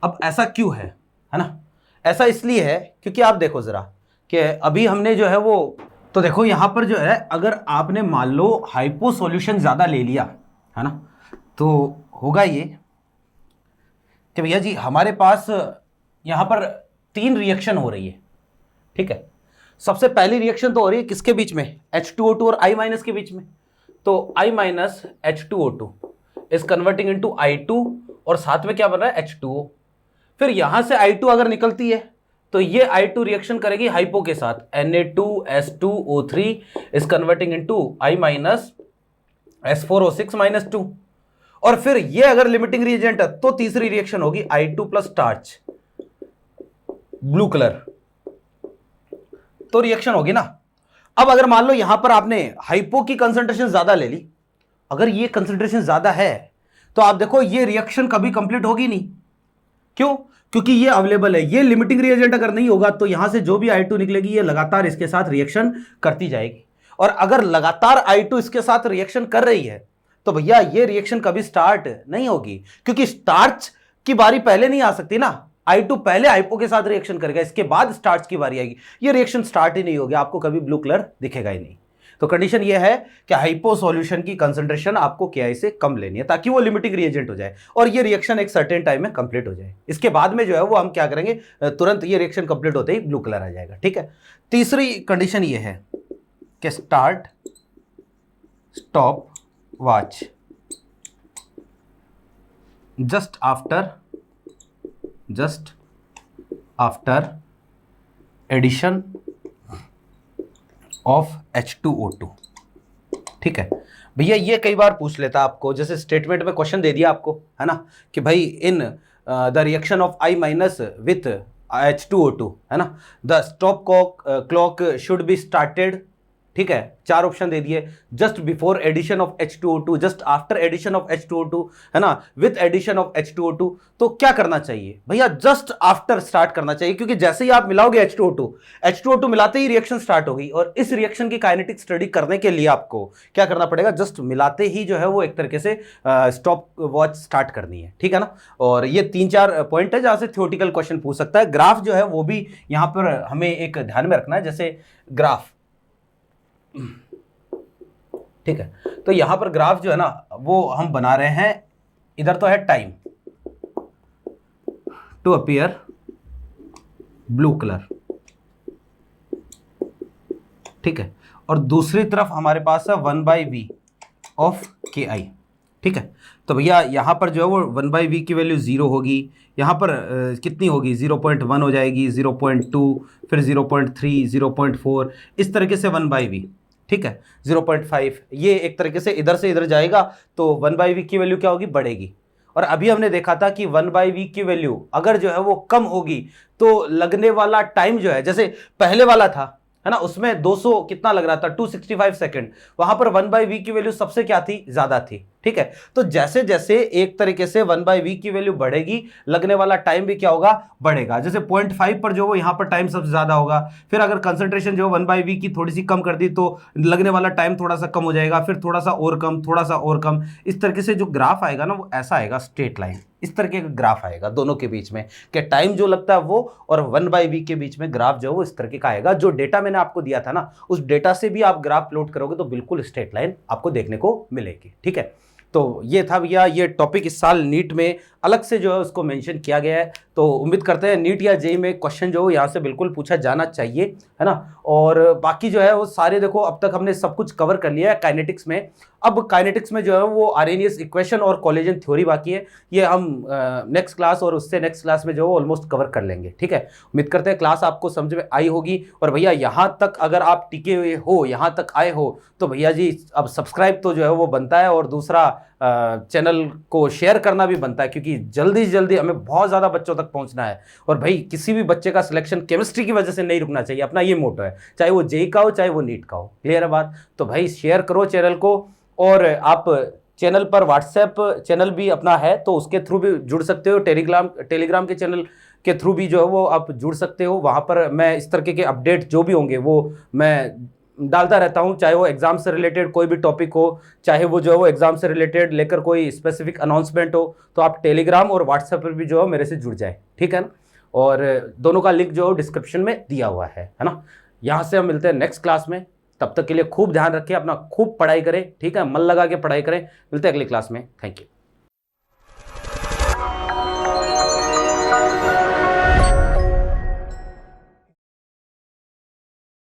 अब ऐसा क्यों है ना, ऐसा इसलिए है क्योंकि आप देखो जरा कि अभी हमने जो है वो, तो देखो यहां पर जो है अगर आपने मान लो हाइपो सॉल्यूशन ज्यादा ले लिया है ना, तो होगा ये कि भैया जी हमारे पास यहां पर 3 रिएक्शन हो रही है। ठीक है, सबसे पहली रिएक्शन तो हो रही है किसके बीच में, H2O2 और I माइनस के बीच में। तो I minus H2O2 is converting into I2 और साथ में क्या बन रहा है, H2O। फिर यहां से I2 अगर निकलती है तो ये I2 रिएक्शन करेगी हाइपो के साथ, Na2S2O3 is converting into I minus S4O6 minus 2। और फिर ये अगर लिमिटिंग रिएजेंट है तो तीसरी रिएक्शन होगी I2 plus starch, blue colour, तो रिएक्शन होगी ना। अब अगर मान लो यहां पर आपने हाइपो की कंसंट्रेशन ज्यादा ले ली, अगर ये कंसंट्रेशन ज्यादा है तो आप देखो ये रिएक्शन कभी कंप्लीट होगी नहीं। क्यों, क्योंकि ये अवेलेबल है। ये लिमिटिंग रिएजेंट अगर नहीं होगा तो यहां से जो भी I2 निकलेगी ये लगातार इसके साथ रिएक्शन करती जाएगी। और अगर लगातार I2 इसके साथ रिएक्शन कर रही है तो भैया ये रिएक्शन कभी स्टार्ट नहीं होगी, क्योंकि स्टार्च की बारी पहले नहीं आ सकती ना। I2 पहले हाइपो के साथ रिएक्शन करेगा, इसके बाद स्टार्च की बारी आएगी, ये रिएक्शन स्टार्ट ही नहीं होगी, आपको कभी ब्लू कलर दिखेगा ही नहीं। तो कंडीशन ये है कि हाइपो सॉल्यूशन की कंसंट्रेशन आपको KI से कम लेनी है ताकि वो लिमिटिंग रिएजेंट हो जाए और ये रिएक्शन एक सर्टेन टाइम में कंप्लीट हो जाए। इसके बाद में जो है वो हम क्या करेंगे, तुरंत ये रिएक्शन कंप्लीट होते ही ब्लू कलर आ जाएगा। ठीक है, तीसरी कंडीशन ये है कि start stop watch just after addition of H2O2। ठीक है भैया, ये कई बार पूछ लेता आपको, जैसे स्टेटमेंट में क्वेश्चन दे दिया आपको है ना कि भाई in the reaction of I minus with H2O2 है ना, the stop clock should be started. ठीक है, 4 ऑप्शन दे दिए, just before addition of H2O2, just after addition of H2O2 है ना, विथ एडिशन ऑफ H2O2। तो क्या करना चाहिए भैया, जस्ट आफ्टर स्टार्ट करना चाहिए, क्योंकि जैसे ही आप मिलाओगे H2O2 मिलाते ही रिएक्शन स्टार्ट होगी। और इस रिएक्शन की काइनेटिक स्टडी करने के लिए आपको क्या करना पड़ेगा, जस्ट मिलाते ही जो है वो एक तरीके से स्टॉप वॉच स्टार्ट करनी है। ठीक है ना, और ये 3-4 पॉइंट है जहां से थ्योरेटिकल क्वेश्चन पूछ सकता है। ग्राफ जो है वो भी यहां पर हमें एक ध्यान में रखना है, जैसे ग्राफ, ठीक है, तो यहां पर ग्राफ जो है ना वो हम बना रहे हैं, इधर तो है time to appear blue colour, ठीक है, और दूसरी तरफ हमारे पास है 1/v ऑफ के आई। ठीक है, तो भैया यहाँ पर जो है वो 1/v की वैल्यू 0 होगी, यहाँ पर कितनी होगी 0.1 हो जाएगी, 0.2, फिर 0.3, 0.4, इस तरीके से 1/v। ठीक है, 0.5, ये एक तरीके से इधर से इधर जाएगा, तो 1/v की वैल्यू क्या होगी, बढ़ेगी। और अभी हमने देखा था कि 1/v की वैल्यू अगर जो है वो कम होगी तो लगने वाला टाइम जो है, जैसे पहले वाला था है ना, उसमें 200 कितना लग रहा था, 265 सेकंड, वहां पर 1/v की वैल्यू सबसे क्या थी, ज्यादा थी। ठीक है, तो जैसे जैसे एक तरीके से 1/v की वैल्यू बढ़ेगी, लगने वाला टाइम भी क्या होगा, बढ़ेगा। जैसे 0.5 पर जो वो यहां पर टाइम सबसे ज्यादा होगा, फिर अगर कंसंट्रेशन जो 1/v की थोड़ी सी कम कर दी तो लगने वाला टाइम थोड़ा सा कम हो जाएगा, फिर थोड़ा सा और कम, थोड़ा सा और कम। इस तरीके से जो ग्राफ आएगा ना वो ऐसा आएगा, स्ट्रेट लाइन, इस तरीके का ग्राफ आएगा दोनों के बीच में, कि टाइम जो लगता है वो और 1/v के बीच में ग्राफ जो है वो इस तरीके का आएगा। जो डेटा मैंने आपको दिया था ना, उस डेटा से भी आप ग्राफ प्लॉट करोगे तो बिल्कुल स्ट्रेट लाइन आपको देखने को मिलेगी। ठीक है, तो ये था भैया, ये टॉपिक इस साल नीट में अलग से जो है उसको मेंशन किया गया है। तो उम्मीद करते हैं नीट या जेईई में क्वेश्चन जो है यहाँ से बिल्कुल पूछा जाना चाहिए, है ना। और बाकी जो है वो सारे देखो, अब तक हमने सब कुछ कवर कर लिया है काइनेटिक्स में। अब काइनेटिक्स में जो है वो आर्हेनियस इक्वेशन और कोलिजन थ्योरी बाकी है, ये हम नेक्स्ट क्लास और उससे नेक्स्ट क्लास में जो है ऑलमोस्ट कवर कर लेंगे। ठीक है, उम्मीद करते हैं क्लास आपको समझ में आई होगी। और भैया यहाँ तक अगर आप टिके हुए हो, यहाँ तक आए हो, तो भैया जी अब सब्सक्राइब तो जो है वो बनता है, और दूसरा चैनल को शेयर करना भी बनता है, क्योंकि जल्दी से जल्दी हमें बहुत ज़्यादा बच्चों तक पहुंचना है। और भाई किसी भी बच्चे का सिलेक्शन केमिस्ट्री की वजह से नहीं रुकना चाहिए, अपना ये मोटो है, चाहे वो जेईई का हो चाहे वो नीट का हो। क्लियर है बात? तो भाई शेयर करो चैनल को, और आप चैनल पर व्हाट्सएप चैनल भी अपना है तो उसके थ्रू भी जुड़ सकते हो, टेलीग्राम के चैनल के थ्रू भी जो है वो आप जुड़ सकते हो। वहाँ पर मैं इस तरीके के अपडेट जो भी होंगे वो मैं डालता रहता हूँ, चाहे वो एग्जाम से रिलेटेड कोई भी टॉपिक हो, चाहे वो जो है वो एग्जाम से रिलेटेड लेकर कोई स्पेसिफिक अनाउंसमेंट हो, तो आप टेलीग्राम और व्हाट्सएप पर भी जो है मेरे से जुड़ जाए। ठीक है ना, और दोनों का लिंक जो है डिस्क्रिप्शन में दिया हुआ है ना। यहाँ से हम मिलते हैं नेक्स्ट क्लास में, तब तक के लिए खूब ध्यान रखें अपना, खूब पढ़ाई करें। ठीक है, मन लगा के पढ़ाई करें। मिलते हैं अगली क्लास में, थैंक यू।